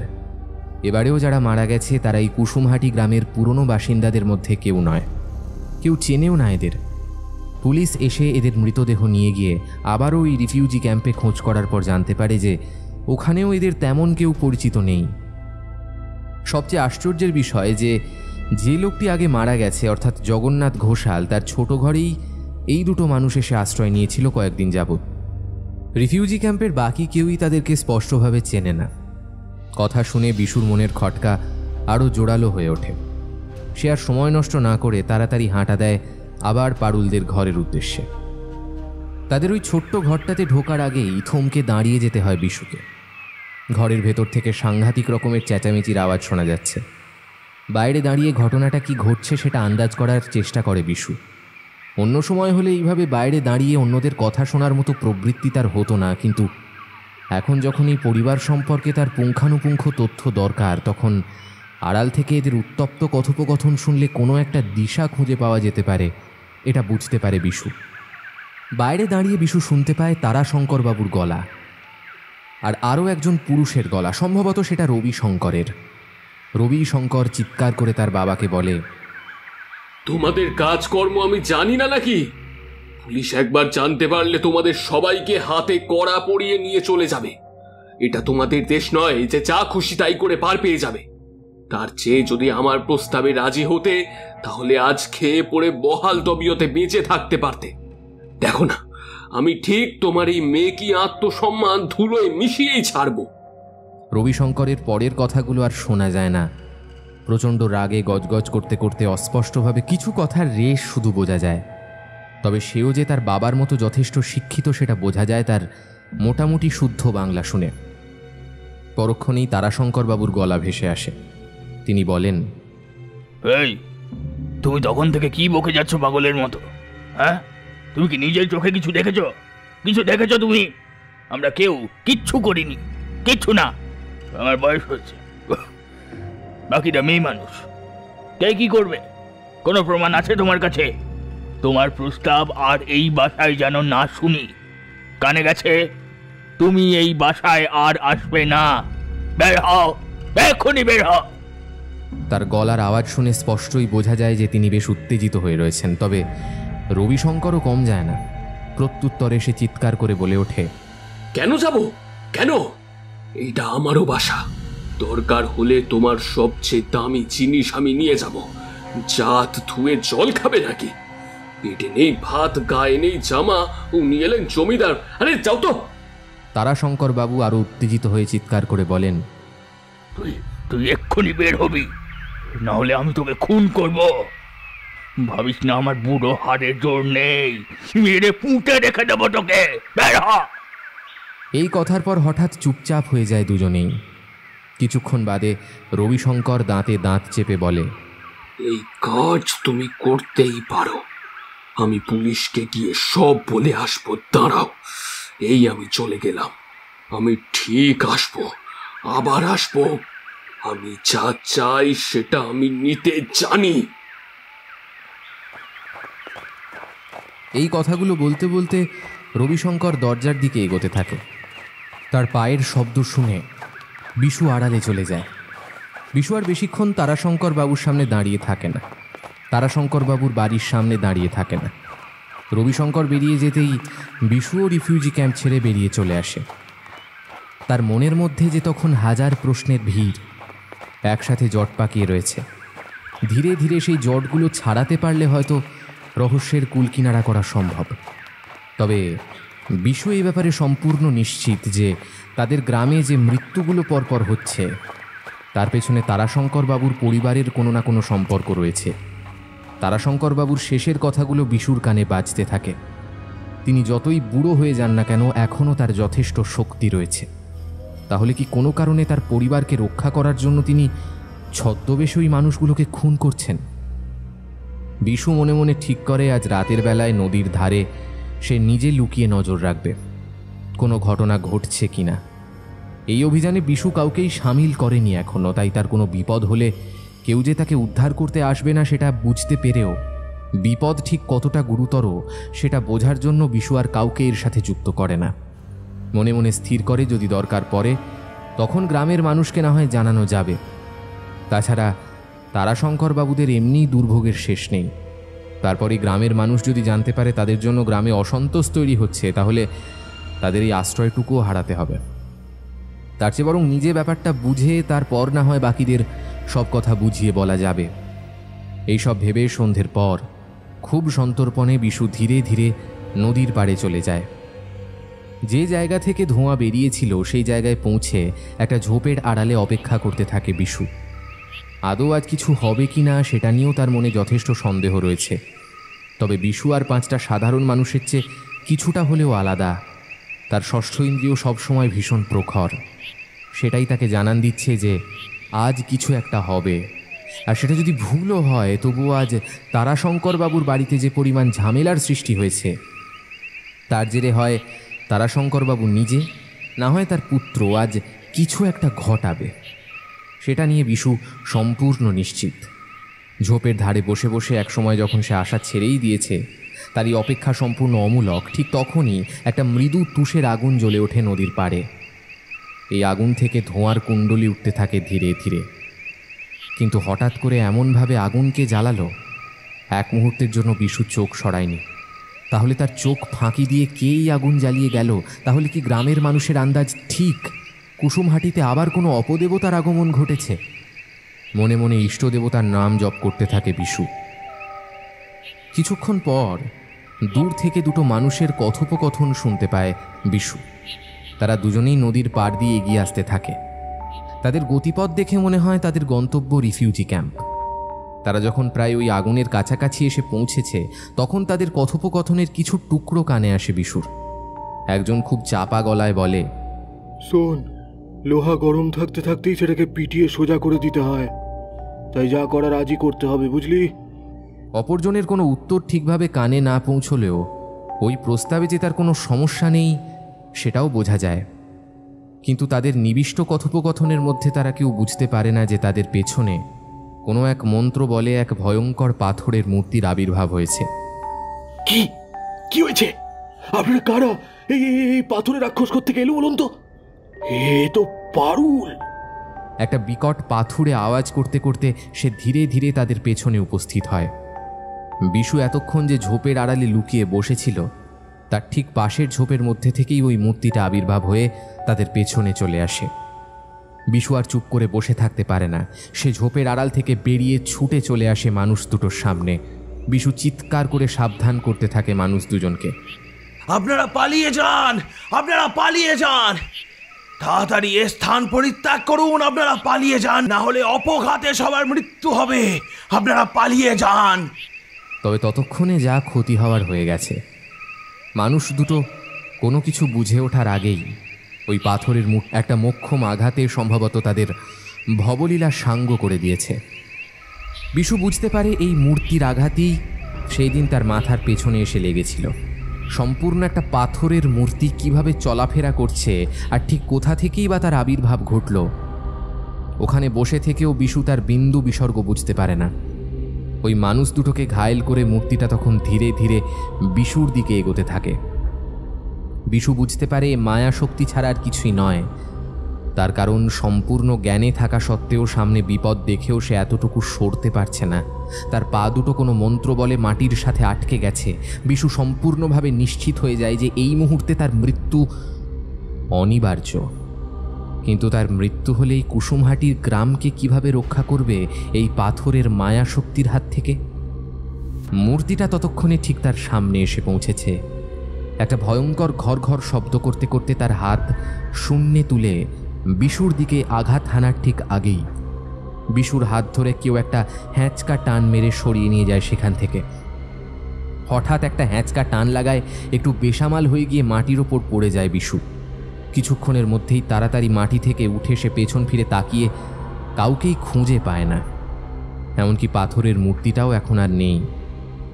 এবারেও যারা মারা গেছে তারা এই কুসুমহাটি গ্রামের পুরনো বাসিন্দাদের মধ্যে কেউ নয়। কেউ চেনেও না এদের। পুলিশ এসে এদের মৃতদেহ নিয়ে গিয়ে আবারও এই রিফিউজি ক্যাম্পে খোঁজ করার পর জানতে পারে যে ওখানেও এদের তেমন কেউ পরিচিত নেই। সবচেয়ে আশ্চর্যের বিষয় যে লোকটি আগে মারা গেছে, অর্থাৎ জগন্নাথ ঘোষাল, তার ছোট ঘরেই এই দুটো মানুষ এসে আশ্রয় নিয়েছিল কয়েকদিন যাবৎ। রিফিউজি ক্যাম্পের বাকি কেউই তাদেরকে স্পষ্টভাবে চেনে না। কথা শুনে বিশুর মনের খটকা আরও জোরালো হয়ে ওঠে। সে আর সময় নষ্ট না করে তাড়াতাড়ি হাঁটা দেয় আবার পারুলদের ঘরের উদ্দেশ্যে। তাদের ওই ছোট্ট ঘরটাতে ঢোকার আগেই থমকে দাঁড়িয়ে যেতে হয় বিশুকে। ঘরের ভেতর থেকে সাংঘাতিক রকমের চেঁচামেচির আওয়াজ শোনা যাচ্ছে। বাইরে দাঁড়িয়ে ঘটনাটা কি ঘটছে সেটা আন্দাজ করার চেষ্টা করে বিশু। অন্য সময় হলে এইভাবে বাইরে দাঁড়িয়ে অন্যদের কথা শোনার মতো প্রবৃত্তি তার হতো না, কিন্তু এখন যখন এই পরিবার সম্পর্কে তার পুঙ্খানুপুঙ্খ তথ্য দরকার, তখন আড়াল থেকে এদের উত্তপ্ত কথোপকথন শুনলে কোনো একটা দিশা খুঁজে পাওয়া যেতে পারে, এটা বুঝতে পারে বিশু। বাইরে দাঁড়িয়ে বিশু শুনতে পায় তারাশঙ্করবাবুর গলা, আর আরও একজন পুরুষের গলা, সম্ভবত সেটা রবি শঙ্করের। রবি শঙ্কর চিৎকার করে তার বাবাকে বলে, তোমাদের কাজকর্ম আমি জানি না নাকি? পুলিশ একবার জানতে পারলে তোমাদের সবাইকে হাতে কড়া পরিয়ে নিয়ে চলে যাবে। এটা তোমাদের দেশ নয় যে যা খুশি তাই করে পার পেয়ে যাবে। তার চেয়ে যদি আমার প্রস্তাবে রাজি হতে, তাহলে আজ খেয়ে পড়ে বহাল তবিয়তে বেঁচে থাকতে পারতে। দেখো না, আমি ঠিক তোমার এই মেয়েকি আত্মসম্মান ধুলোয় মিশিয়েই ছাড়বো। রবিশঙ্করের পরের কথাগুলো আর শোনা যায় না। প্রচণ্ড রাগে গজগজ করতে করতে অস্পষ্টভাবে কিছু কথার রেশ শুধু বোঝা যায়। তবে সেও যে তার বাবার মতো যথেষ্ট শিক্ষিত সেটা বোঝা যায় তার মোটামুটি শুদ্ধ বাংলা শুনে। পরক্ষণেই তারাশঙ্করবাবুর গলা ভেসে আসে। তিনি বলেন, এই, তুমি তখন থেকে কি বকে যাচ্ছ পাগলের মতো? হ্যাঁ, তুমি কি নিজের চোখে কিছু দেখেছো? কিছু দেখেছো তুমি? আমরা কেউ কিচ্ছু করিনি, কিচ্ছু না। আমার বয়স হচ্ছে, বাকিটা মেয়ে মানুষ, কে কি করবে? কোনো প্রমাণ আছে তোমার কাছে? তোমার প্রস্তাব আর এই বাসায় যেন না শুনি। কানে গেছে? তুমি এই বাসায় আর আসবে না। বের হও, এক্ষুনি বের হও। তার গলার আওয়াজ শুনে স্পষ্টই বোঝা যায় যে তিনি বেশ উত্তেজিত হয়ে রয়েছেন। তবে রবিশঙ্করও কম যায় না। প্রত্যুত্তরে সে চিৎকার করে বলে ওঠে, কেন যাব? কেন? এইটা আমারও বাসা। দরকার হলে তোমার সবচেয়ে দামি জিনিস আমি নিয়ে যাব। জাত ধুয়ে জল খাবে নাকি? পেটে নেই ভাত, গায়ে নেই জামা, ও নিয়ে এলেন জমিদার। আরে যাও তো। তারাশঙ্করবাবু আরো উত্তেজিত হয়ে চিৎকার করে বলেন, তুই এক্ষুনি বের হবি, না হলে আমি তোকে খুন করব। ভাবিস না আমার বুড়ো হাড়ের জোর নেই? মেরে পুঁতে রেখে দেবো তোকে। বের হ। এই কথার পর হঠাৎ চুপচাপ হয়ে যায় দুজনেই। কিছুক্ষণ বাদে রবিশঙ্কর দাঁতে দাঁত চেপে বলে, এই কাজ তুমি করতেই পারো। আমি পুলিশকে গিয়ে সব বলে আসবো। দাঁড়াও, এই আমি চলে গেলাম। আমি ঠিক আসবো, আবার আসবো। আমি যা চাই সেটা আমি নিতে জানি। এই কথাগুলো বলতে বলতে রবিশঙ্কর দরজার দিকে এগোতে থাকে। তার পায়ের শব্দ শুনে বিশু আড়ালে চলে যায়। বিশু আর বেশিক্ষণ তারাশঙ্করবাবুর সামনে দাঁড়িয়ে থাকে না। তারাশঙ্করবাবুর বাড়ির সামনে দাঁড়িয়ে থাকে না। রবিশঙ্কর বেরিয়ে যেতেই বিশুও রিফিউজি ক্যাম্প ছেড়ে বেরিয়ে চলে আসে। তার মনের মধ্যে যে তখন হাজার প্রশ্নের ভিড় একসাথে জট পাকিয়ে রয়েছে। ধীরে ধীরে সেই জটগুলো ছাড়াতে পারলে হয়তো রহস্যের কুলকিনারা করা সম্ভব। তবে বিশু এই ব্যাপারে সম্পূর্ণ নিশ্চিত যে তাদের গ্রামে যে মৃত্যুগুলো পরপর হচ্ছে তার পেছনে তারাশঙ্করবাবুর পরিবারের কোনো না কোনো সম্পর্ক রয়েছে। তারাশঙ্করবাবুর শেষের কথাগুলো বিশুর কানে বাজতে থাকে। তিনি যতই বুড়ো হয়ে যান না কেন, এখনও তার যথেষ্ট শক্তি রয়েছে। তাহলে কি কোনো কারণে তার পরিবারকে রক্ষা করার জন্য তিনি ছদ্মবেশে ওই মানুষগুলোকে খুন করছেন? বিশু মনে মনে ঠিক করে আজ রাতের বেলায় নদীর ধারে সে নিজে লুকিয়ে নজর রাখবে কোনো ঘটনা ঘটছে কিনা। এই অভিযানে বিশু কাউকেই সামিল করেনি এখনও, তাই তার কোনো বিপদ হলে কেউ যে তাকে উদ্ধার করতে আসবে না সেটা বুঝতে পেরেও বিপদ ঠিক কতটা গুরুতর সেটা বোঝার জন্য বিশু আর কাউকে এর সাথে যুক্ত করে না। মনে মনে স্থির করে যদি দরকার পড়ে তখন গ্রামের মানুষকে না হয় জানানো যাবে। তাছাড়া তারাশঙ্করবাবুদের এমনিই দুর্ভোগের শেষ নেই। তারপরে গ্রামের মানুষ যদি জানতে পারে তাদের জন্য গ্রামে অসন্তোষ তৈরি হচ্ছে, তাহলে তাদের এই আশ্রয়টুকুও হারাতে হবে। তার চেয়ে বরং নিজে ব্যাপারটা বুঝে তারপর না হয় বাকিদের সব কথা বুঝিয়ে বলা যাবে। এইসব ভেবে সন্ধ্যের পর খুব সন্তর্পণে বিশু ধীরে ধীরে নদীর পাড়ে চলে যায়। যে জায়গা থেকে ধোঁয়া বেরিয়েছিল সেই জায়গায় পৌঁছে একটা ঝোপের আড়ালে অপেক্ষা করতে থাকে বিশু। আদৌ আজ কিছু হবে কি না সেটা নিয়েও তার মনে যথেষ্ট সন্দেহ রয়েছে। তবে বিশু আর পাঁচটা সাধারণ মানুষের চেয়ে কিছুটা হলেও আলাদা। তার ষষ্ঠ ইন্দ্রিয় সবসময় ভীষণ প্রখর। সেটাই তাকে জানান দিচ্ছে যে আজ কিছু একটা হবে। আর সেটা যদি ভুলও হয় তবুও আজ তারাশঙ্করবাবুর বাড়িতে যে পরিমাণ ঝামেলার সৃষ্টি হয়েছে তার জেরে হয় তারাশঙ্করবাবু নিজে, না হয় তার পুত্র আজ কিছু একটা ঘটাবে। সেটা নিয়ে বিশু সম্পূর্ণ নিশ্চিত। ঝোপের ধারে বসে বসে একসময় যখন সে আশা ছেড়েই দিয়েছে, তার এই অপেক্ষা সম্পূর্ণ অমূলক, ঠিক তখনই একটা মৃদু তুষের আগুন জ্বলে ওঠে নদীর পাড়ে। এই আগুন থেকে ধোঁয়ার কুণ্ডলি উঠতে থাকে ধীরে ধীরে। কিন্তু হঠাৎ করে এমনভাবে আগুনকে জ্বালালো, এক মুহূর্তের জন্য বিশু চোখ সরায়নি। তাহলে তার চোখ ফাঁকি দিয়ে কেই আগুন জ্বালিয়ে গেল? তাহলে কি গ্রামের মানুষের আন্দাজ ঠিক, কুসুমহাটিতে আবার কোনো অপদেবতার আগমন ঘটেছে? মনে মনে ইষ্টদেবতার নাম জপ করতে থাকে বিশু। কিছুক্ষণ পর দূর থেকে দুটো মানুষের কথোপকথন শুনতে পায় বিশু। তারা দুজনেই নদীর পাড় দিয়ে এগিয়ে আসতে থাকে। তাদের গতিপথ দেখে মনে হয় তাদের গন্তব্য রিফিউজি ক্যাম্প। তারা যখন প্রায় ওই আগুনের কাছাকাছি এসে পৌঁছেছে, তখন তাদের কথোপকথনের কিছু টুকরো কানে আসে বিশুর। একজন খুব চাপা গলায় বলে, শোন, লোহা গরম থাকতে থাকতেই সেটাকে পিটিয়ে সোজা করে দিতে হয়, তাই যা করার আজই করতে হবে, বুঝলি? অপরজনের কোনো উত্তর ঠিকভাবে কানে না পৌঁছলেও ওই প্রস্তাবে যে তার কোনো সমস্যা নেই সেটাও বোঝা যায়। কিন্তু তাদের নিবিষ্ট কথোপকথনের মধ্যে তারা কেউ বুঝতে পারে না যে তাদের পেছনে কোনো এক মন্ত্র বলে এক ভয়ঙ্কর পাথরের মূর্তির আবির্ভাব হয়েছে। কি কি হয়েছে? আপনারা কারা? এই পাথরে রাক্ষস করতে গেল বলুন তো? এ তো পারুল। একটা বিকট পাথুরে আওয়াজ করতে করতে সে ধীরে ধীরে তাদের পেছনে উপস্থিত হয়। বিশু এতক্ষণ যে ঝোপের আড়ালে লুকিয়ে বসেছিল, তার ঠিক পাশের ঝোপের মধ্যে থেকেই ওই মূর্তিটা আবির্ভাব হয়ে তাদের পেছনে চলে আসে। বিশু আর চুপ করে বসে থাকতে পারে না। সে ঝোপের আড়াল থেকে বেরিয়ে ছুটে চলে আসে মানুষ দুটোর সামনে। বিশু চিৎকার করে সাবধান করতে থাকে মানুষ দুজনকে। আপনারা পালিয়ে যান, আপনারা পালিয়ে যান, তাড়াতাড়ি এ স্থান পরিত্যাগ করুন, আপনারা পালিয়ে যান, না হলে অপঘাতে সবার মৃত্যু হবে, আপনারা পালিয়ে যান। তবে ততক্ষণে যা ক্ষতি হওয়ার হয়ে গেছে। মানুষ দুটো কোনো কিছু বুঝে ওঠার আগেই ওই পাথরের একটা মোক্ষম আঘাতে সম্ভবত তাদের ভবলীলা সাঙ্গ করে দিয়েছে। বিশু বুঝতে পারে এই মূর্তির আঘাতই সেই দিন তার মাথার পেছনে এসে লেগেছিল। সম্পূর্ণ একটা পাথরের মূর্তি কিভাবে চলাফেরা করছে আর ঠিক কোথা থেকেই বা তার আবির্ভাব ঘটল, ওখানে বসে থেকেও বিশু তার বিন্দু বিসর্গ বুঝতে পারে না। ওই মানুষ দুটোকে ঘায়েল করে মূর্তিটা তখন ধীরে ধীরে বিশুর দিকে এগোতে থাকে। বিশু বুঝতে পারে মায়া শক্তি ছাড়া আর কিছুই নয়। তার কারণ সম্পূর্ণ জ্ঞানে থাকা সত্ত্বেও সামনে বিপদ দেখেও সে এতটুকু সরতে পারছে না। তার পা দুটো কোনো মন্ত্র বলে মাটির সাথে আটকে গেছে। বিশু সম্পূর্ণভাবে নিশ্চিত হয়ে যায় যে এই মুহূর্তে তার মৃত্যু অনিবার্য। কিন্তু তার মৃত্যু হলেই কুসুমহাটির গ্রামকে কিভাবে রক্ষা করবে এই পাথরের মায়া শক্তির হাত থেকে? মূর্তিটা ততক্ষণে ঠিক তার সামনে এসে পৌঁছেছে। একটা ভয়ঙ্কর ঘর ঘর শব্দ করতে করতে তার হাত শূন্যে তুলে বিশুর দিকে আঘাত হানার ঠিক আগেই বিশুর হাত ধরে কেউ একটা হ্যাঁচকা টান মেরে সরিয়ে নিয়ে যায় সেখান থেকে। হঠাৎ একটা হ্যাঁচকা টান লাগায় একটু বেসামাল হয়ে গিয়ে মাটির ওপর পড়ে যায় বিশু। কিছুক্ষণের মধ্যেই তাড়াতাড়ি মাটি থেকে উঠে সে পেছন ফিরে তাকিয়ে কাউকেই খুঁজে পায় না। এমনকি পাথরের মূর্তিটাও এখন আর নেই।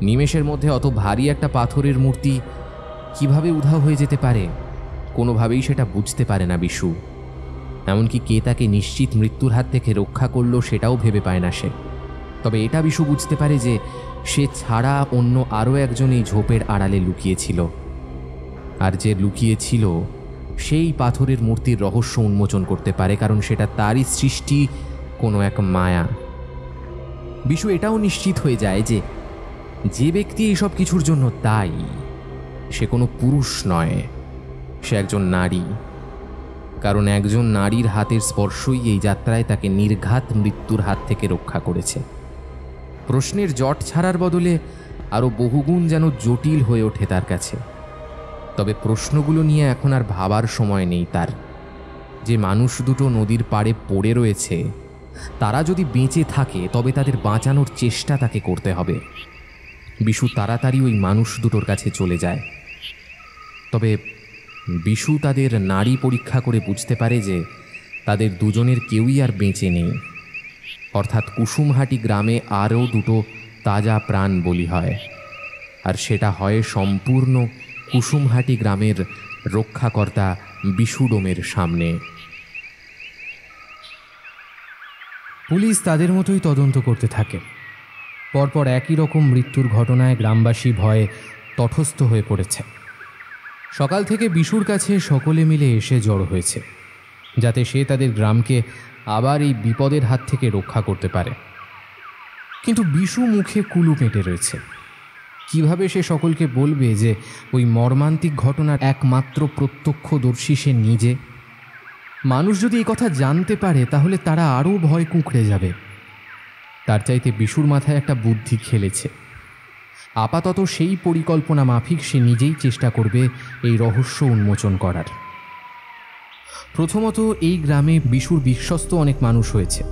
নিমেষের মধ্যে অত ভারী একটা পাথরের মূর্তি কিভাবে উধাও হয়ে যেতে পারে, কোনোভাবেই সেটা বুঝতে পারে না বিশু। এমনকি কে তাকে নিশ্চিত মৃত্যুর হাত থেকে রক্ষা করলো সেটাও ভেবে পায় না সে। তবে এটা বিশু বুঝতে পারে যে সে ছাড়া অন্য আরও একজন এই ঝোপের আড়ালে লুকিয়েছিল, আর যে লুকিয়েছিল সেই পাথরের মূর্তির রহস্য উন্মোচন করতে পারে, কারণ সেটা তারই সৃষ্টি, কোনো এক মায়া। বিশু এটাও নিশ্চিত হয়ে যায় যে যে ব্যক্তি এইসব কিছুর জন্য দায়ী সে কোনো পুরুষ নয়, সে একজন নারী। কারণ একজন নারীর হাতের স্পর্শই এই যাত্রায় তাকে নির্ঘাত মৃত্যুর হাত থেকে রক্ষা করেছে। প্রশ্নের জট ছাড়ার বদলে আরও বহুগুণ যেন জটিল হয়ে ওঠে তার কাছে। তবে প্রশ্নগুলো নিয়ে এখন আর ভাবার সময় নেই তার। যে মানুষ দুটো নদীর পাড়ে পড়ে রয়েছে, তারা যদি বেঁচে থাকে তবে তাদের বাঁচানোর চেষ্টা তাকে করতে হবে। বিশু তাড়াতাড়ি ওই মানুষ দুটোর কাছে চলে যায়। তবে বিশু তাদের নাড়ি পরীক্ষা করে বুঝতে পারে যে তাদের দুজনের কেউই আর বেঁচে নেই। অর্থাৎ কুসুমহাটি গ্রামে আরও দুটো তাজা প্রাণ বলি হয়, আর সেটা হয় সম্পূর্ণ কুসুমহাটি গ্রামের রক্ষাকর্তা বিশুডোমের সামনে। পুলিশ তাদের মতোই তদন্ত করতে থাকে। পরপর একই রকম মৃত্যুর ঘটনায় গ্রামবাসী ভয়ে তটস্থ হয়ে পড়েছে। সকাল থেকে বিশুর কাছে সকলে মিলে এসে জড়ো হয়েছে। যাতে সে তাদের গ্রামকে আবার এই বিপদের হাত থেকে রক্ষা করতে পারে। কিন্তু বিশু মুখে কুলু পেটে রয়েছে। কিভাবে সে সকলকে বলবে যে ওই মর্মান্তিক ঘটনার একমাত্র প্রত্যক্ষদর্শী সে নিজে? মানুষ যদি এই কথা জানতে পারে তাহলে তারা আরও ভয় কুঁকড়ে যাবে। তার চাইতে বিশুর মাথায় একটা বুদ্ধি খেলেছে। আপাতত সেই পরিকল্পনা মাফিক সে নিজেই চেষ্টা করবে এই রহস্য উন্মোচন করার। প্রথমত, এই গ্রামে বিশুর বিশ্বস্ত অনেক মানুষ হয়েছে।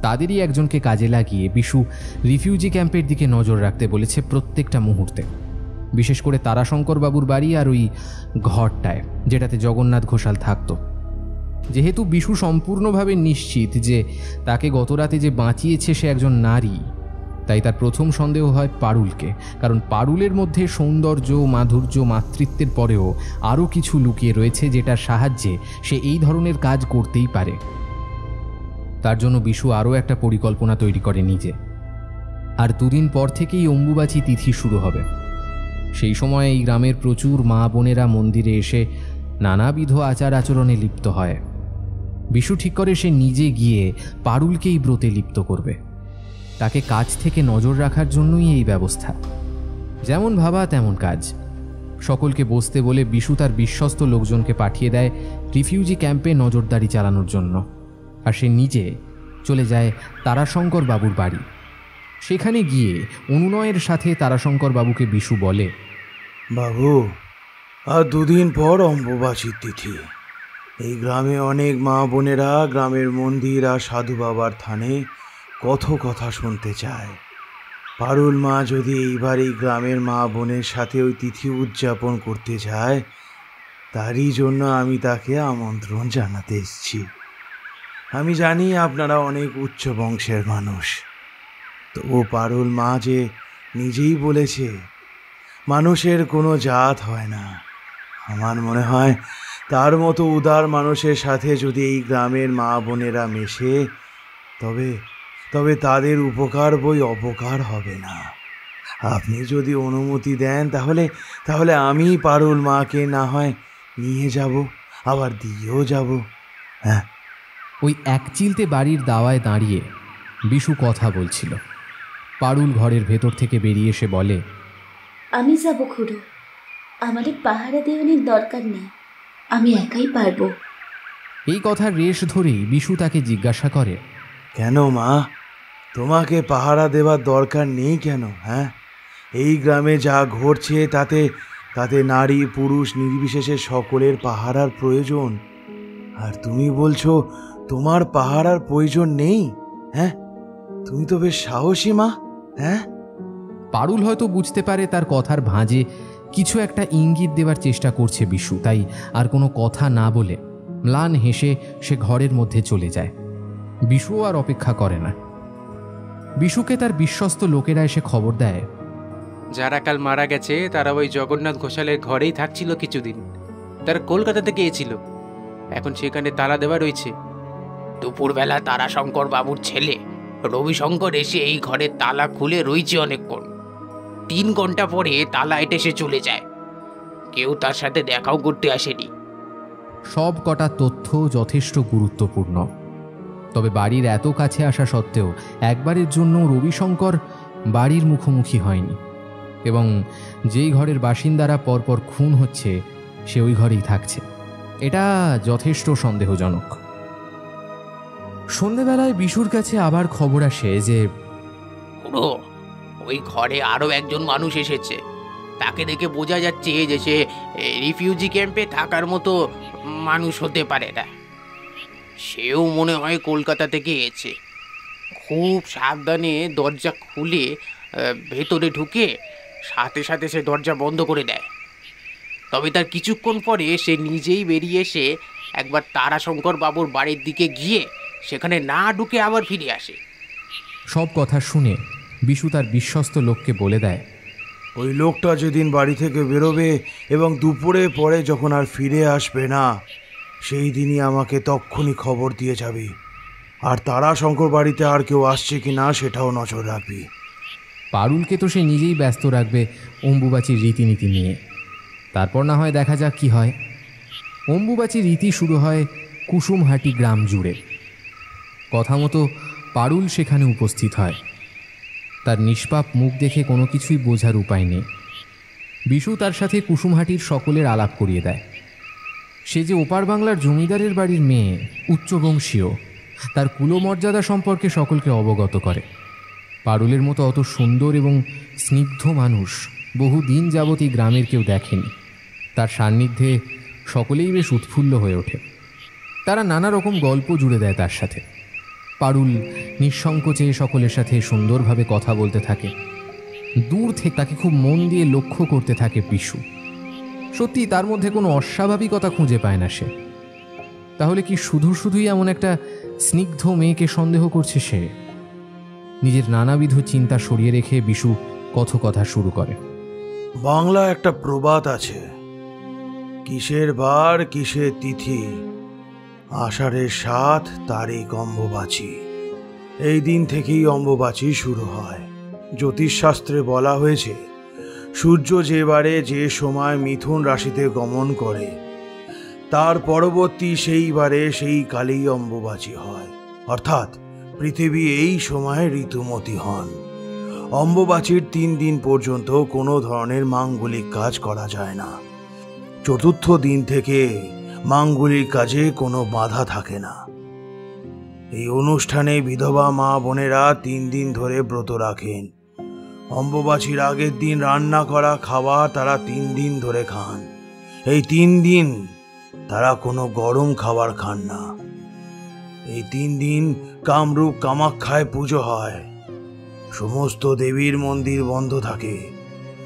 তাদেরই একজনকে কাজে লাগিয়ে বিশু রিফিউজি ক্যাম্পের দিকে নজর রাখতে বলেছে প্রত্যেকটা মুহূর্তে, বিশেষ করে তারাশঙ্কর বাবুর বাড়ি আর ওই ঘরটায় যেটাতে জগন্নাথ ঘোষাল থাকত। যেহেতু বিশু সম্পূর্ণভাবে নিশ্চিত যে তাকে গতরাতে যে বাঁচিয়েছে সে একজন নারী, তাই তার প্রথম সন্দেহ হয় পারুলকে। কারণ পারুলের মধ্যে সৌন্দর্য, মাধুর্য, মাতৃত্বের পরেও আরও কিছু লুকিয়ে রয়েছে যেটার সাহায্যে সে এই ধরনের কাজ করতেই পারে। তার জন্য বিশু আরও একটা পরিকল্পনা তৈরি করে নিজে। আর দুদিন পর থেকেই অম্বুবাচী তিথি শুরু হবে। সেই সময় এই গ্রামের প্রচুর মা বোনেরা মন্দিরে এসে নানাবিধ আচার আচরণে লিপ্ত হয়। বিশু ঠিক করে সে নিজে গিয়ে পারুলকেই ব্রতে লিপ্ত করবে। তাকে কাজ থেকে নজর রাখার জন্যই এই ব্যবস্থা। যেমন ভাবা তেমন কাজ। সকলকে বসতে বলে বিশু তার বিশ্বস্ত লোকজনকে পাঠিয়ে দেয় রিফিউজি ক্যাম্পে নজরদারি চালানোর জন্য। আর সে নিজে চলে যায় তারাশঙ্কর বাবুর বাড়ি। সেখানে গিয়ে অনুনয়ের সাথে তারাশঙ্কর বাবুকে বিশু বলে, বাবু, আর দুদিন পর অম্বুবাচীর তিথি। এই গ্রামে অনেক মা বোনেরা গ্রামের মন্দির আর সাধু বাবার থানে কত কথা শুনতে চায়। পারুল মা যদি এইবার এই গ্রামের মা বোনের সাথে ওই তিথি উদযাপন করতে চায়, তারই জন্য আমি তাকে আমন্ত্রণ জানাতে এসেছি। আমি জানি আপনারা অনেক উচ্চ বংশের মানুষ, তবু পারুল মা যে নিজেই বলেছে মানুষের কোনো জাত হয় না। আমার মনে হয় তার মতো উদার মানুষের সাথে যদি এই গ্রামের মা বোনেরা মেশে, তবে তাদের উপকার বই অপকার হবে না। আপনি যদি অনুমতি দেন তাহলে আমি পারুল মাকে না হয় নিয়ে যাব, আবার দিয়েও যাব। হ্যাঁ। ওই এক চিলতে বাড়ির দাওয়ায় দাঁড়িয়ে বিশু কথা বলছিল। পারুল ঘরের ভেতর থেকে বেরিয়ে এসে বলে, আমি যাব খুড়ো, আমাদের পাহারা দেওয়ানোর দরকার নেই, আমি একাই পারবো। এই কথার রেশ ধরেই বিশু তাকে জিজ্ঞাসা করে, কেন মা, তোমাকে পাহারা দেওয়ার দরকার নেই কেন? হ্যাঁ, এই গ্রামে যা ঘটছে তাতে নারী পুরুষ নির্বিশেষে সকলের পাহারার প্রয়োজন। আর তুমি বলছো তোমার পাহারার প্রয়োজন নেই? হ্যাঁ, তুমি তো বেশ সাহসী মা। হ্যাঁ। পারুল হয়তো বুঝতে পারে তার কথার ভাঁজে কিছু একটা ইঙ্গিত দেওয়ার চেষ্টা করছে বিশু, তাই আর কোনো কথা না বলে ম্লান হেসে সে ঘরের মধ্যে চলে যায়। বিশু আর অপেক্ষা করে না। বিশুকে তার বিশ্বস্ত লোকেরা এসে খবর দেয়, যারা কাল মারা গেছে তারা ওই জগন্নাথ ঘোষালের ঘরেই থাকছিল কিছুদিন। তারা কলকাতা থেকে এসেছিল, এখন সেখানে তালা দেওয়া রয়েছে। দুপুরবেলা তারাশঙ্কর বাবুর ছেলে রবিশঙ্কর এসে এই ঘরের তালা খুলে রয়েছে অনেকক্ষণ। 3 ঘন্টা পরে তালা এটে সে চলে যায়। কেউ তার সাথে দেখাও করতে আসেনি। সব কটা তথ্য যথেষ্ট গুরুত্বপূর্ণ। তবে বাড়ির এত কাছে আসা সত্ত্বেও একবারের জন্য রবিশঙ্কর বাড়ির মুখোমুখি হয়নি, এবং যেই ঘরের বাসিন্দারা পরপর খুন হচ্ছে সে ওই ঘরেই থাকছে। এটা যথেষ্ট সন্দেহজনক। সন্ধেবেলায় বিশুর কাছে আবার খবর আসে যে পুরো ওই ঘরে আরও একজন মানুষ এসেছে। তাকে দেখে বোঝা যাচ্ছে যে সে রিফিউজি ক্যাম্পে থাকার মতো মানুষ হতে পারে না। সেও মনে হয় কলকাতা থেকে এসেছে। খুব সাবধানে দরজা খুলে ভেতরে ঢুকে সাথে সাথে সে দরজা বন্ধ করে দেয়। তবে তার কিছুক্ষণ পরে সে নিজেই বেরিয়ে এসে একবার তারাশঙ্কর বাবুর বাড়ির দিকে গিয়ে সেখানে না ঢুকে আবার ফিরে আসে। সব কথা শুনে বিশু তার বিশ্বস্ত লোককে বলে দেয়, ওই লোকটা যেদিন বাড়ি থেকে বেরোবে এবং দুপুরে পরে যখন আর ফিরে আসবে না, সেই দিনই আমাকে তক্ষুনি খবর দিয়ে যাবি। আর তারাশঙ্কর বাড়িতে আর কেউ আসছে কি না সেটাও নজর রাখবি। পারুলকে তো সে নিজেই ব্যস্ত রাখবে অম্বুবাচীর রীতিনীতি নিয়ে। তারপর না হয় দেখা যাক কি হয়। অম্বুবাচীর রীতি শুরু হয় কুসুমহাটি গ্রাম জুড়ে। কথা মতো পারুল সেখানে উপস্থিত হয়। তার নিষ্পাপ মুখ দেখে কোনো কিছুই বোঝার উপায় নেই। বিশু তার সাথে কুসুমহাটির সকলের আলাপ করিয়ে দেয়। সে যে ওপার বাংলার জমিদারের বাড়ির মেয়ে, উচ্চবংশীয়, তার কুলমর্যাদা সম্পর্কে সকলকে অবগত করে। পারুলের মতো অত সুন্দর এবং স্নিগ্ধ মানুষ বহুদিন যাবৎ এই গ্রামের কেউ দেখেনি। তার সান্নিধ্যে সকলেই বেশ উৎফুল্ল হয়ে ওঠে। তারা নানা রকম গল্প জুড়ে দেয় তার সাথে। পারুল নিঃসংকোচে সকলের সাথে সুন্দরভাবে কথা বলতে থাকে। দূর থেকে তাকে খুব মন দিয়ে লক্ষ্য করতে থাকে বিশু। সত্যি তার মধ্যে কোনো অস্বাভাবিকতা খুঁজে পায় না সে। তাহলে কি শুধুই এমন একটা স্নিগ্ধ মেয়েকে সন্দেহ করছে সে? নিজের নানাবিধ চিন্তা সরিয়ে রেখে বিশু কথকথা শুরু করে। বাংলা একটা প্রবাদ আছে, কিসের বার কিসের তিথি, আষাঢ়ের ৭ তারিখ অম্বুবাচী। এই দিন থেকেই অম্বুবাচী শুরু হয়। জ্যোতিষশাস্ত্রে বলা হয়েছে, সূর্য যে বারে যে সময় মিথুন রাশিতে গমন করে তার পরবর্তী সেইবারে সেই কালেই অম্বুবাচী হয়। অর্থাৎ পৃথিবী এই সময় ঋতুমতী হন। অম্বুবাচীর ৩ দিন পর্যন্ত কোনো ধরনের মাঙ্গলিক কাজ করা যায় না। চতুর্থ দিন থেকে মাঙ্গলিক কাজে কোনো বাধা থাকে না। এই অনুষ্ঠানে বিধবা মা বোনেরা ৩ দিন ধরে ব্রত রাখেন। অম্বুবাচীর আগের দিন রান্না করা খাবার তারা ৩ দিন ধরে খান। এই ৩ দিন তারা কোনো গরম খাবার খান না। এই ৩ দিন কামরূপ কামাখ্যায় পুজো হয়। সমস্ত দেবীর মন্দির বন্ধ থাকে।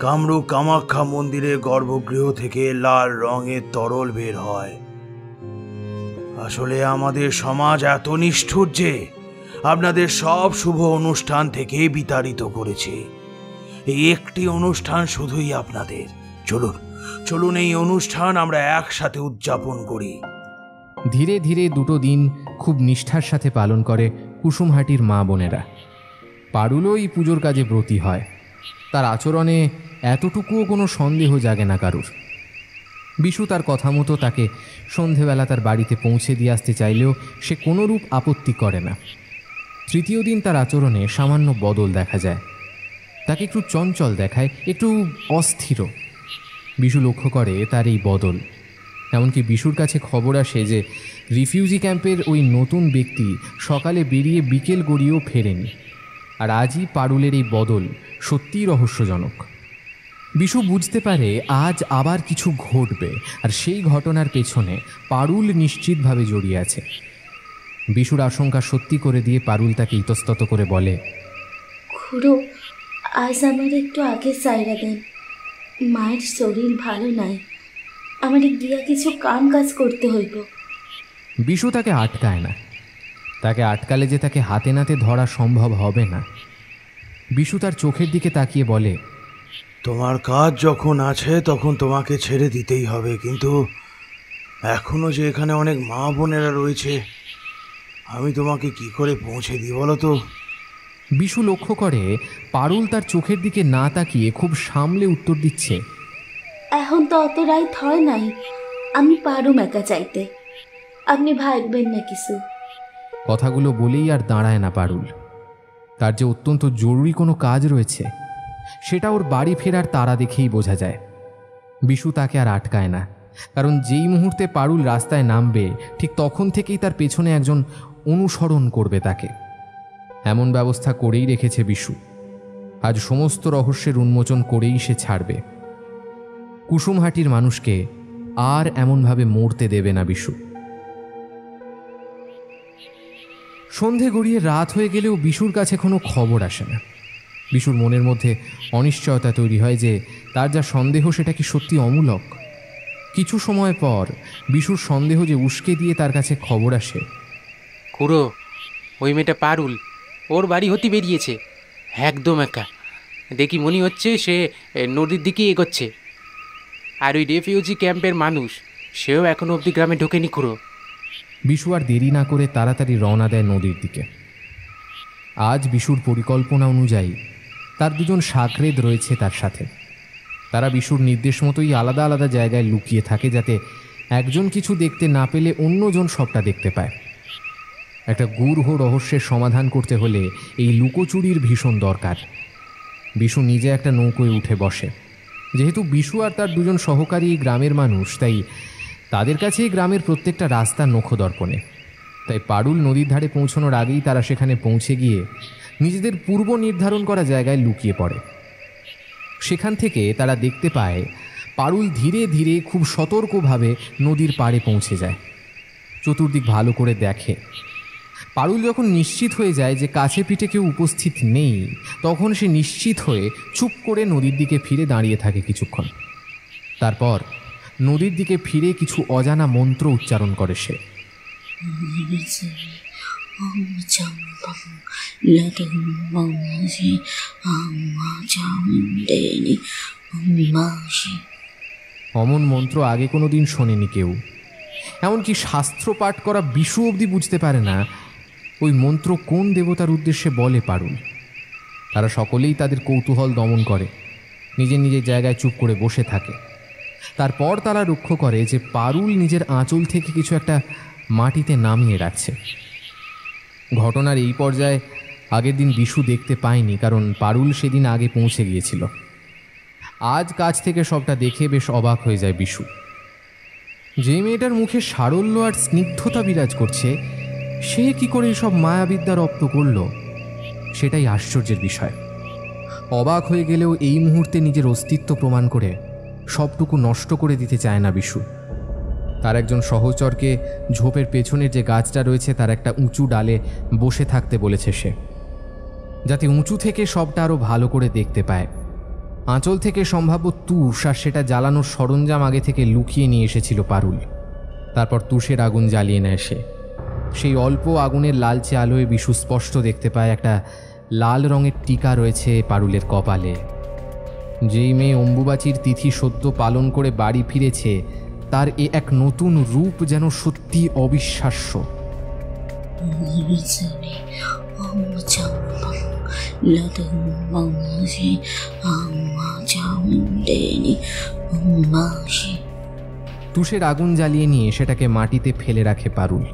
কামরূপ কামাখ্যা মন্দিরের গর্ভগৃহ থেকে লাল রঙের তরল বের হয়। আসলে আমাদের সমাজ এত নিষ্ঠুর যে আপনাদের সব শুভ অনুষ্ঠান থেকে বিতাড়িত করেছে। এই একটি অনুষ্ঠান শুধুই আপনাদের। চলুন এই অনুষ্ঠান আমরা একসাথে উদযাপন করি। ধীরে ধীরে 2 দিন খুব নিষ্ঠার সাথে পালন করে কুসুমহাটির মা বোনেরা। পারুলও এই পুজোর কাজে ব্রতী হয়। তার আচরণে এতটুকুও কোনো সন্দেহ জাগে না কারুর। বিশু তার কথা মতো তাকে সন্ধেবেলা তার বাড়িতে পৌঁছে দিয়ে আসতে চাইলেও সে কোনোরূপ আপত্তি করে না। 3য় দিন তার আচরণে সামান্য বদল দেখা যায়। তাকে একটু চঞ্চল দেখায়, একটু অস্থির। বিশু লক্ষ্য করে তার এই বদল। এমনকি বিশুর কাছে খবর আসে যে রিফিউজি ক্যাম্পের ওই নতুন ব্যক্তি সকালে বেরিয়ে বিকেল গড়িয়েও ফেরেনি। আর আজই পারুলের এই বদল সত্যিই রহস্যজনক। বিশু বুঝতে পারে আজ আবার কিছু ঘটবে, আর সেই ঘটনার পেছনে পারুল নিশ্চিতভাবে জড়িয়ে আছে। বিশুর আশঙ্কা সত্যি করে দিয়ে পারুল তাকে ইতস্তত করে বলে, খুড়ো, আজ আমার একটু আগে সাইরা দেন। মায়ের শরীর ভালো নাই, আমার গিয়া কিছু কাম কাজ করতে হইব। বিশু তাকে আটকায় না। তাকে আটকালে যে তাকে হাতে নাতে ধরা সম্ভব হবে না। বিশু তার চোখের দিকে তাকিয়ে বলে, তোমার কাজ যখন আছে তখন তোমাকে ছেড়ে দিতেই হবে, কিন্তু এখনো যে এখানে অনেক মা বোনেরা রয়েছে, আমি তোমাকে কি করে পৌঁছে দিই বলো তো? বিশু লক্ষ্য করে পারুল তার চোখের দিকে না তাকিয়ে খুব সামলে উত্তর দিচ্ছে, এখন তো অত রাইত হয় নাই, আমি পারুম একা চাইতে, আপনি ভাববেন না কিছু। কথাগুলো বলেই আর দাঁড়ায় না পারুল। তার যে অত্যন্ত জরুরি কোনো কাজ রয়েছে সেটা ওর বাড়ি ফেরার তাড়া দেখেই বোঝা যায়। বিশু তাকে আর আটকায় না, কারণ যেই মুহূর্তে পারুল রাস্তায় নামবে ঠিক তখন থেকেই তার পেছনে একজন অনুসরণ করবে তাকে। এমন ব্যবস্থা করেই রেখেছে বিশু। আজ সমস্ত রহস্যের উন্মোচন করেই সে ছাড়বে। কুসুমহাটির মানুষকে আর এমনভাবে মরতে দেবে না বিশু। সন্ধে গড়িয়ে রাত হয়ে গেলেও বিশুর কাছে কোনো খবর আসে না। বিশুর মনের মধ্যে অনিশ্চয়তা তৈরি হয় যে তার যা সন্দেহ সেটা কি সত্যি অমূলক। কিছু সময় পর বিশুর সন্দেহ যে উস্কে দিয়ে তার কাছে খবর আসে, খুড়ো, ওই মেয়েটা পারুল ওর বাড়ি হতে বেরিয়েছে, একদম একা। দেখি মনে হচ্ছে সে নদীর দিকে এগোচ্ছে। আর ওই রেফিউজি ক্যাম্পের মানুষ সেও এখনো অবধি গ্রামে ঢোকেনি খুড়ো। বিশু আর দেরি না করে তাড়াতাড়ি রওনা দেয় নদীর দিকে। আজ বিশুর পরিকল্পনা অনুযায়ী তার 2 জন সাকরেদ রয়েছে তার সাথে। তারা বিশুর নির্দেশ মতোই আলাদা আলাদা জায়গায় লুকিয়ে থাকে, যাতে একজন কিছু দেখতে না পেলে অন্যজন সবটা দেখতে পায়। একটা গূঢ় রহস্যের সমাধান করতে হলে এই লুকোচুরির ভীষণ দরকার। বিশু নিজে একটা নৌকোয় উঠে বসে। যেহেতু বিশু আর তার দুজন সহকারী গ্রামের মানুষ, তাই তাদের কাছেই গ্রামের প্রত্যেকটা রাস্তা নখদর্পণে। তাই পারুল নদীর ধারে পৌঁছানোর আগেই তারা সেখানে পৌঁছে গিয়ে নিজেদের পূর্ব নির্ধারণ করা জায়গায় লুকিয়ে পড়ে। সেখান থেকে তারা দেখতে পায় পারুল ধীরে ধীরে খুব সতর্কভাবে নদীর পাড়ে পৌঁছে যায়। চতুর্দিক ভালো করে দেখে। পারুল যখন নিশ্চিত হয়ে যায় যে কাছে পিঠে কেউ উপস্থিত নেই, তখন সে নিশ্চিত হয়ে চুপ করে নদীর দিকে ফিরে দাঁড়িয়ে থাকে কিছুক্ষণ। তারপর নদীর দিকে ফিরে কিছু অজানা মন্ত্র উচ্চারণ করে সে। অমন মন্ত্র আগে কোনো দিন শোনেনি কেউ। এমনকি শাস্ত্র পাঠ করা বিশু অবধি বুঝতে পারে না ওই মন্ত্র কোন দেবতার উদ্দেশ্যে বলে পারুল। তারা সকলেই তাদের কৌতূহল দমন করে, নিজের নিজের জায়গায় চুপ করে বসে থাকে। তারপর তারা লক্ষ্য করে যে পারুল নিজের আঁচল থেকে কিছু একটা মাটিতে নামিয়ে রাখছে। ঘটনার এই পর্যায়ে আগের দিন বিশু দেখতে পায়নি, কারণ পারুল সেদিন আগে পৌঁছে গিয়েছিল। আজ কাছ থেকে সবটা দেখে বেশ অবাক হয়ে যায় বিশু। যে মেয়েটার মুখে সারল্য আর স্নিগ্ধতা বিরাজ করছে, সে কি করে সব মায়াবিদ্যা রপ্ত করল, সেটাই আশ্চর্যের বিষয়। অবাক হয়ে গেলেও এই মুহূর্তে নিজের অস্তিত্ব প্রমাণ করে সবটুকু নষ্ট করে দিতে চায় না বিশু। তার একজন সহচরকে ঝোপের পেছনের যে গাছটা রয়েছে তার একটা উঁচু ডালে বসে থাকতে বলেছে সে, যাতে উঁচু থেকে সবটা আরও ভালো করে দেখতে পায়। আঁচল থেকে সম্ভাব্য তুষ আর সেটা জ্বালানোর সরঞ্জাম আগে থেকে লুকিয়ে নিয়ে এসেছিল পারুল। তারপর তুষের আগুন জ্বালিয়ে নেয় সে। সেই অল্প আগুনের লালচে আলোয় বিশু স্পষ্ট দেখতে পায় একটা লাল রঙের টিকা রয়েছে পারুলের কপালে। যেই মেয়ে অম্বুবাচীর তিথি সদ্য পালন করে বাড়ি ফিরেছে, তার এ এক নতুন রূপ যেন সত্যি অবিশ্বাস্য। তুষের আগুন জ্বালিয়ে নিয়ে সেটাকে মাটিতে ফেলে রাখে পারুল।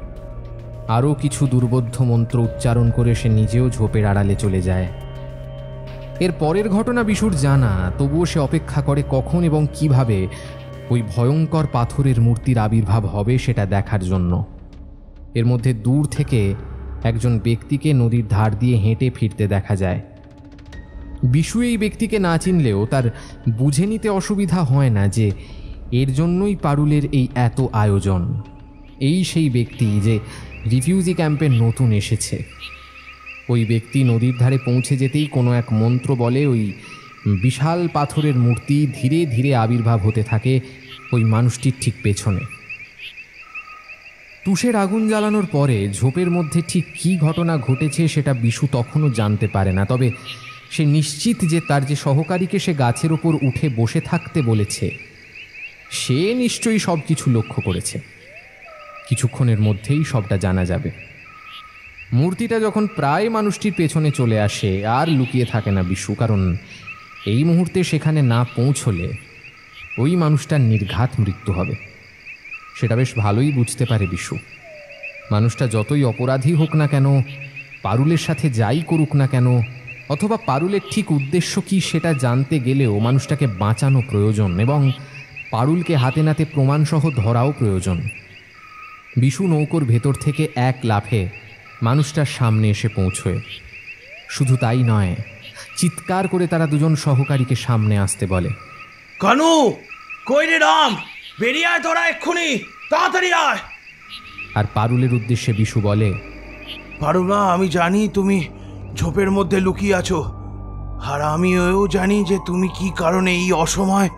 আরও কিছু দুর্বোধ্য মন্ত্র উচ্চারণ করে সে নিজেও ঝোপের আড়ালে চলে যায়। এর পরের ঘটনা বিশুর জানা, তবুও সে অপেক্ষা করে কখন এবং কিভাবে ওই ভয়ঙ্কর পাথরের মূর্তির আবির্ভাব হবে সেটা দেখার জন্য। এর মধ্যে দূর থেকে একজন ব্যক্তিকে নদীর ধার দিয়ে হেঁটে ফিরতে দেখা যায়। বিশু এই ব্যক্তিকে না চিনলেও তার বুঝে নিতে অসুবিধা হয় না যে এর জন্যই পারুলের এই এত আয়োজন। এই সেই ব্যক্তি যে রিফিউজি ক্যাম্পে নতুন এসেছে। ওই ব্যক্তি নদীর ধারে পৌঁছে যেতেই কোনো এক মন্ত্র বলে ওই বিশাল পাথরের মূর্তি ধীরে ধীরে আবির্ভাব হতে থাকে ওই মানুষটির ঠিক পেছনে। তুষের আগুন জ্বালানোর পরে ঝোপের মধ্যে ঠিক কী ঘটনা ঘটেছে সেটা বিশু তখনও জানতে পারে না। তবে সে নিশ্চিত যে তার যে সহকারীকে সে গাছের ওপর উঠে বসে থাকতে বলেছে, সে নিশ্চয়ই সব কিছু লক্ষ্য করেছে। কিছুক্ষণের মধ্যেই সবটা জানা যাবে। মূর্তিটা যখন প্রায় মানুষটির পেছনে চলে আসে আর লুকিয়ে থাকে না বিশু, কারণ এই মুহূর্তে সেখানে না পৌঁছলে ওই মানুষটার নির্ঘাত মৃত্যু হবে। সেটা বেশ ভালোই বুঝতে পারে বিশু। মানুষটা যতই অপরাধী হোক না কেন, পারুলের সাথে যাই করুক না কেন, অথবা পারুলের ঠিক উদ্দেশ্য কী সেটা জানতে গেলেও মানুষটাকে বাঁচানো প্রয়োজন এবং পারুলকে হাতে নাতে প্রমাণসহ ধরাও প্রয়োজন। বিশু নৌকোর ভেতর থেকে এক লাফে মানুষটার সামনে এসে পৌঁছয়। শুধু তাই নয়, চিৎকার করে তারা দুজন সহকারীকে সামনে আসতে বলে। কানু, কই রে রাম, বেরিয়ে আয় তোরা এক্ষুনি, তাড়াতাড়ি আয়। আর পারুলের উদ্দেশ্যে বিশু বলে, পারুলা, আমি জানি তুমি ঝোপের মধ্যে লুকিয়ে আছো, আর আমি এও জানি যে তুমি কি কারণে এই অসময়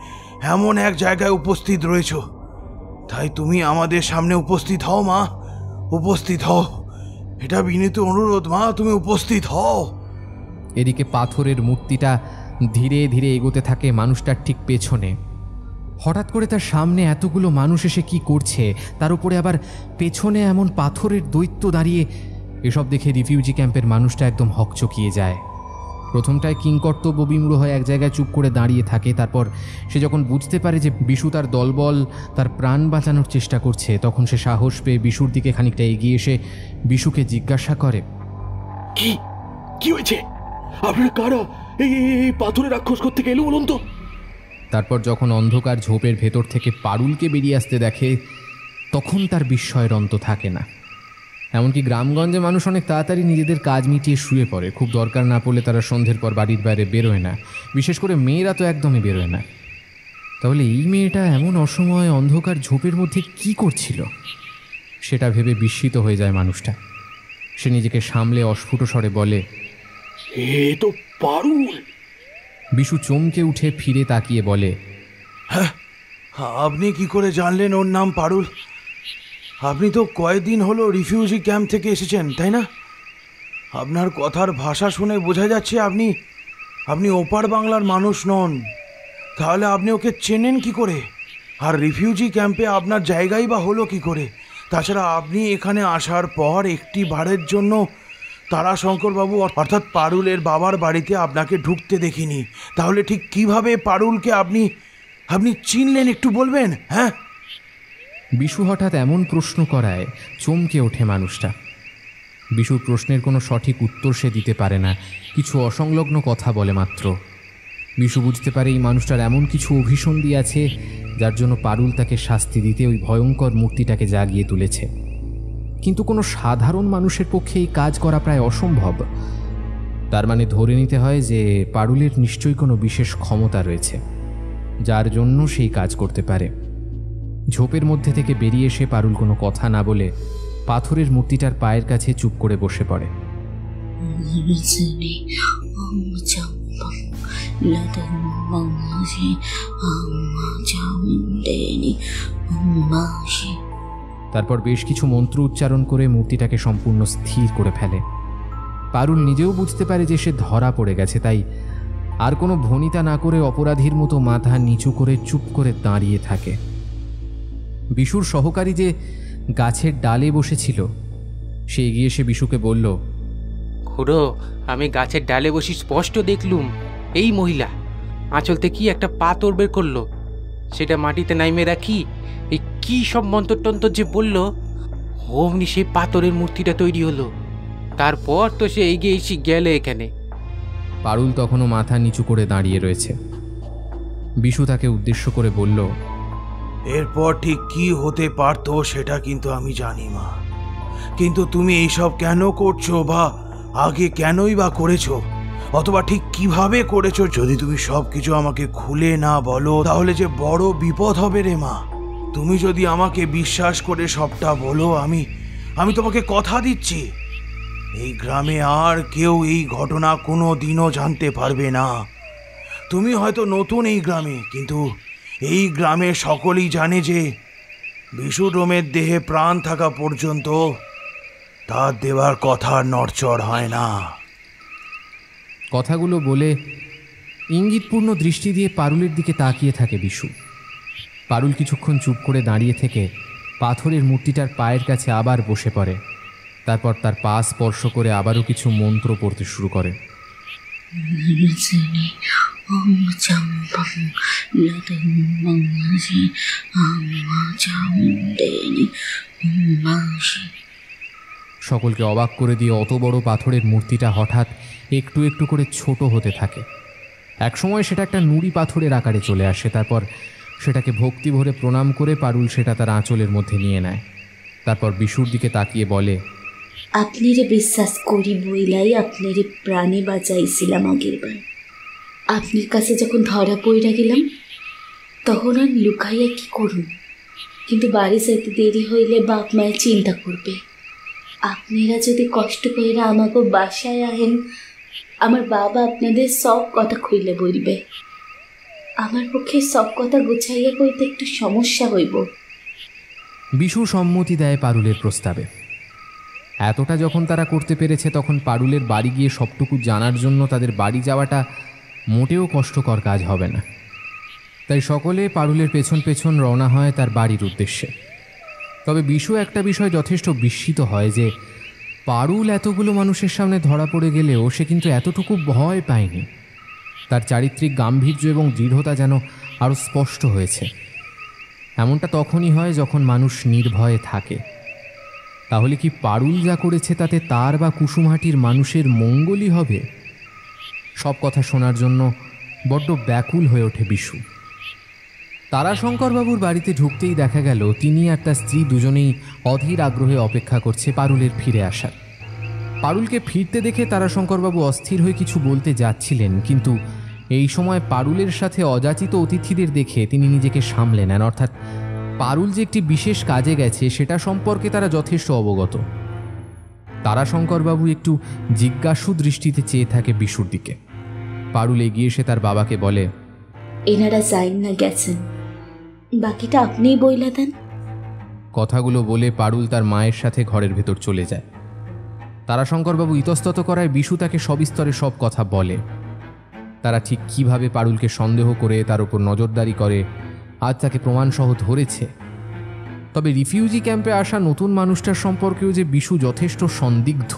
এমন এক জায়গায় উপস্থিত রয়েছো। তাই তুমি আমাদের সামনে উপস্থিত হও মা, উপস্থিত হও। এটা বিনীত অনুরোধ মা, তুমি উপস্থিত হও। এদিকে পাথরের মূর্তিটা ধীরে ধীরে এগোতে থাকে মানুষটার ঠিক পেছনে। হঠাৎ করে তার সামনে এতগুলো মানুষ এসে কি করছে, তার উপরে আবার পেছনে এমন পাথরের দৈত্য দাঁড়িয়ে, এসব দেখে রিফিউজি ক্যাম্পের মানুষটা একদম হকচকিয়ে যায়। প্রথমটায় কিংকর্তব্য বিমূঢ় হয়ে এক জায়গায় চুপ করে দাঁড়িয়ে থাকে। তারপর সে যখন বুঝতে পারে যে বিশু তার দলবল তার প্রাণ বাঁচানোর চেষ্টা করছে, তখন সে সাহস পেয়ে বিশুর দিকে খানিকটা এগিয়ে এসে বিশুকে জিজ্ঞাসা করে, কি কি হয়েছে? আপনারা কারা? এই পাথরের রাক্ষস থেকে এলো বলুন তো। তারপর যখন অন্ধকার ঝোপের ভেতর থেকে পারুলকে বেরিয়ে আসতে দেখে, তখন তার বিস্ময়ের অন্ত থাকে না। এমনকি গ্রামগঞ্জে মানুষ অনেক তাড়াতাড়ি নিজেদের কাজ মিটিয়ে শুয়ে পড়ে। খুব দরকার না পড়লে তারা সন্ধ্যের পর বাড়ির বাইরে বেরোয় না, বিশেষ করে মেয়েরা তো একদমই বেরোয় না। তাহলে এই মেয়েটা এমন অসময়ে অন্ধকার ঝোপের মধ্যে কি করছিল, সেটা ভেবে বিস্মিত হয়ে যায় মানুষটা। সে নিজেকে সামলে অস্ফুট স্বরে বলে, এ তো পারুল। বিশু চমকে উঠে ফিরে তাকিয়ে বলে, হ্যাঁ, আপনি কি করে জানলেন ওর নাম পারুল? আপনি তো কয়েকদিন হলো রিফিউজি ক্যাম্প থেকে এসেছেন, তাই না? আপনার কথার ভাষা শুনে বোঝা যাচ্ছে আপনি ওপার বাংলার মানুষ নন। তাহলে আপনি ওকে চেনেন কি করে? আর রিফিউজি ক্যাম্পে আপনার জায়গাই বা হলো কি করে? তাছাড়া আপনি এখানে আসার পর একটি বারের জন্য তারাশঙ্করবাবু অর্থাৎ পারুলের বাবার বাড়িতে আপনাকে ঢুকতে দেখিনি। তাহলে ঠিক কিভাবে পারুলকে আপনি চিনলেন একটু বলবেন? হ্যাঁ, বিশু হঠাৎ এমন প্রশ্ন করায় চমকে ওঠে মানুষটা। বিশুর প্রশ্নের কোনো সঠিক উত্তর সে দিতে পারে না, কিছু অসংলগ্ন কথা বলে মাত্র। বিশু বুঝতে পারে এই মানুষটার এমন কিছু অভিসন্ধি আছে যার জন্য পারুল তাকে শাস্তি দিতে ওই ভয়ঙ্কর মূর্তিটাকে জাগিয়ে তুলেছে। কিন্তু কোনো সাধারণ মানুষের পক্ষে এই কাজ করা প্রায় অসম্ভব। তার মানে ধরে নিতে হয় যে পারুলের নিশ্চয়ই কোনো বিশেষ ক্ষমতা রয়েছে যার জন্য সেই কাজ করতে পারে। ঝোপের মধ্যে থেকে বেরিয়ে এসে পারুল কোনো কথা না বলে পাথরের মূর্তিটার পায়ের কাছে চুপ করে বসে পড়ে। তারপর বেশ কিছু মন্ত্র উচ্চারণ করে মূর্তিটাকে সম্পূর্ণ স্থির করে ফেলে। পারুল নিজেও বুঝতে পারে যে সে ধরা পড়ে গেছে, তাই আর কোনো ভনিতা না করে অপরাধীর মতো মাথা নিচু করে চুপ করে দাঁড়িয়ে থাকে। বিশুর সহকারী যে গাছের ডালে বসেছিল সে এগিয়ে এসে বিশুকে বলল, খুড়ো, আমি গাছের ডালে বসি স্পষ্ট দেখলুম এই মহিলা আঁচল থেকে কি একটা পাথর বের করলো, সেটা মাটিতে নাইমে রাখি এই কি সব মন্ত্রতন্ত্র যে বলল, অমনি সেই পাথরের মূর্তিটা তৈরি হলো। তারপর তো সে এগিয়ে এসে গেলে এখানে। পারুল তখনও মাথা নিচু করে দাঁড়িয়ে রয়েছে। বিশু তাকে উদ্দেশ্য করে বলল, এরপর ঠিক কি হতে পারতো সেটা কিন্তু আমি জানি মা, কিন্তু তুমি এইসব কেন করছো বা আগে কেনই বা করেছো, অথবা ঠিক কিভাবে করেছো, যদি তুমি সব কিছু আমাকে খুলে না বলো তাহলে যে বড় বিপদ হবে রে মা। তুমি যদি আমাকে বিশ্বাস করে সবটা বলো, আমি তোমাকে কথা দিচ্ছি এই গ্রামে আর কেউ এই ঘটনা কোনো দিনও জানতে পারবে না। তুমি হয়তো নতুন এই গ্রামে, কিন্তু এই গ্রামে সকলেই জানে যে বিশু ডোমের দেহে প্রাণ থাকা পর্যন্ত তার দেওয়ার কথা নড়চড় হয় না। কথাগুলো বলে ইঙ্গিতপূর্ণ দৃষ্টি দিয়ে পারুলের দিকে তাকিয়ে থাকে বিশু। পারুল কিছুক্ষণ চুপ করে দাঁড়িয়ে থেকে পাথরের মূর্তিটার পায়ের কাছে আবার বসে পড়ে। তারপর তার পা স্পর্শ করে আবারও কিছু মন্ত্র পড়তে শুরু করে। সকলকে অবাক করে দিয়ে অত বড় পাথরের মূর্তিটা হঠাৎ একটু একটু করে ছোট হতে থাকে। একসময় সেটা একটা নুড়ি পাথরের আকারে চলে আসে। তারপর সেটাকে ভক্তি ভরে প্রণাম করে পারুল সেটা তার আঁচলের মধ্যে নিয়ে নেয়। তারপর বিশুর দিকে তাকিয়ে বলে, আপনারে বিশ্বাস করি বইলাই আপনারে প্রাণে বাঁচাইছিলাম আগের বার। আপনার কাছে যখন ধরা পড়ে গেলাম তখন আর লুকাইয়া কি করুন, কিন্তু বাড়ি যাইতে দেরি হইলে বাপ মায়ের চিন্তা করবে। আপনারা যদি কষ্ট করে আমাকে বাসায় আহেন, আমার বাবা আপনাদের সব কথা খুইলে বলবে। আমার পক্ষে সব কথা গুছাইয়া কইতে একটু সমস্যা হইব। বিশু সম্মতি দেয় পারুলের প্রস্তাবে। এতটা যখন তারা করতে পেরেছে তখন পারুলের বাড়ি গিয়ে সবটুকু জানার জন্য তাদের বাড়ি যাওয়াটা মোটেও কষ্টকর কাজ হবে না। তাই সকলে পারুলের পেছন পেছন রওনা হয় তার বাড়ির উদ্দেশ্যে। তবে বিশু একটা বিষয় যথেষ্ট বিস্মিত হয় যে পারুল এতগুলো মানুষের সামনে ধরা পড়ে গেলেও সে কিন্তু এতটুকু ভয় পায়নি। তার চারিত্রিক গাম্ভীর্য এবং দৃঢ়তা যেন আরও স্পষ্ট হয়েছে। এমনটা তখনই হয় যখন মানুষ নির্ভয়ে থাকে। তাহলে কি পারুল যা করেছে তাতে তার বা কুসুমহাটির মানুষের মঙ্গলই হবে? সব কথা শোনার জন্য বড্ড ব্যাকুল হয়ে ওঠে বিশু। তারাশঙ্করবাবুর বাড়িতে ঢুকতেই দেখা গেল তিনি আর তার স্ত্রী দুজনেই অধীর আগ্রহে অপেক্ষা করছে পারুলের ফিরে আসার। পারুলকে ফিরতে দেখে তারাশঙ্করবাবু অস্থির হয়ে কিছু বলতে যাচ্ছিলেন, কিন্তু এই সময় পারুলের সাথে অযাচিত অতিথিদের দেখে তিনি নিজেকে সামলে নেন। অর্থাৎ পারুল যে একটি বিশেষ কাজে গেছে সেটা সম্পর্কে তারা যথেষ্ট অবগত। তারাশঙ্করবাবু একটু জিজ্ঞাসু দৃষ্টিতে চেয়ে থাকে বিশুর দিকে। পারুল এগিয়ে এসে তার বাবাকে বলে, এনারা যাইন না গেছেন, বাকিটা আপনিই বইলা দেন। কথাগুলো বলে পারুল তার মায়ের সাথে ঘরের ভেতর চলে যায়। তারাশঙ্করবাবু ইতস্তত করায় বিশু তাকে সবিস্তরে সব কথা বলে। তারা ঠিক কিভাবে পারুলকে সন্দেহ করে তার উপর নজরদারি করে, আজ তাকে প্রমাণসহ ধরেছে। তবে রিফিউজি ক্যাম্পে আসা নতুন মানুষটার সম্পর্কেও যে বিশু যথেষ্ট সন্দিগ্ধ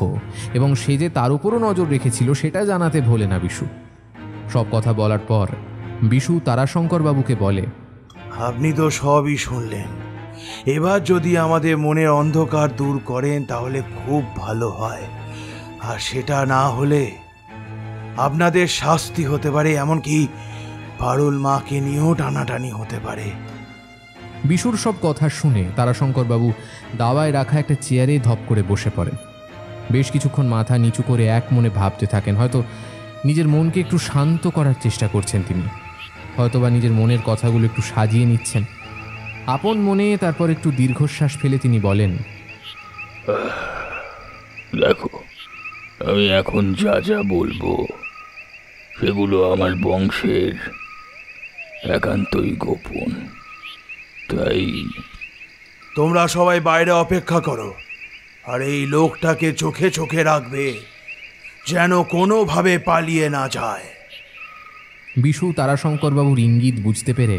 এবং সে যে তার উপরও নজর রেখেছিল সেটা জানাতে ভোলে না বিশু। সব কথা বলার পর বিশু তারাশঙ্করবাবুকে বলে, আপনি তো সবই শুনলেন, এবার যদি আমাদের মনের অন্ধকার দূর করেন তাহলে খুব ভালো হয়, আর সেটা না হলে আপনাদের শাস্তি হতে পারে, এমনকি পারুল মাকে নিয়েও টানাটানি হতে পারে। বিশুর সব কথা শুনে তারাশঙ্করবাবু দাওয়ায় রাখা একটা চেয়ারে ধপ করে বসে পড়েন। বেশ কিছুক্ষণ মাথা নিচু করে এক মনে ভাবতে থাকেন। হয়তো নিজের মনকে একটু শান্ত করার চেষ্টা করছেন তিনি, হয়তোবা নিজের মনের কথাগুলো একটু সাজিয়ে নিচ্ছেন আপন মনে। তারপর একটু দীর্ঘশ্বাস ফেলে তিনি বলেন, দেখো, আমি এখন যা যা বলবো সেগুলো আমার বংশের একান্তই গোপন, তাই তোমরা সবাই বাইরে অপেক্ষা করো, আর এই লোকটাকে চোখে চোখে রাখবে যেন কোনোভাবে পালিয়ে না যায়। বিশু তারাশঙ্করবাবুর ইঙ্গিত বুঝতে পেরে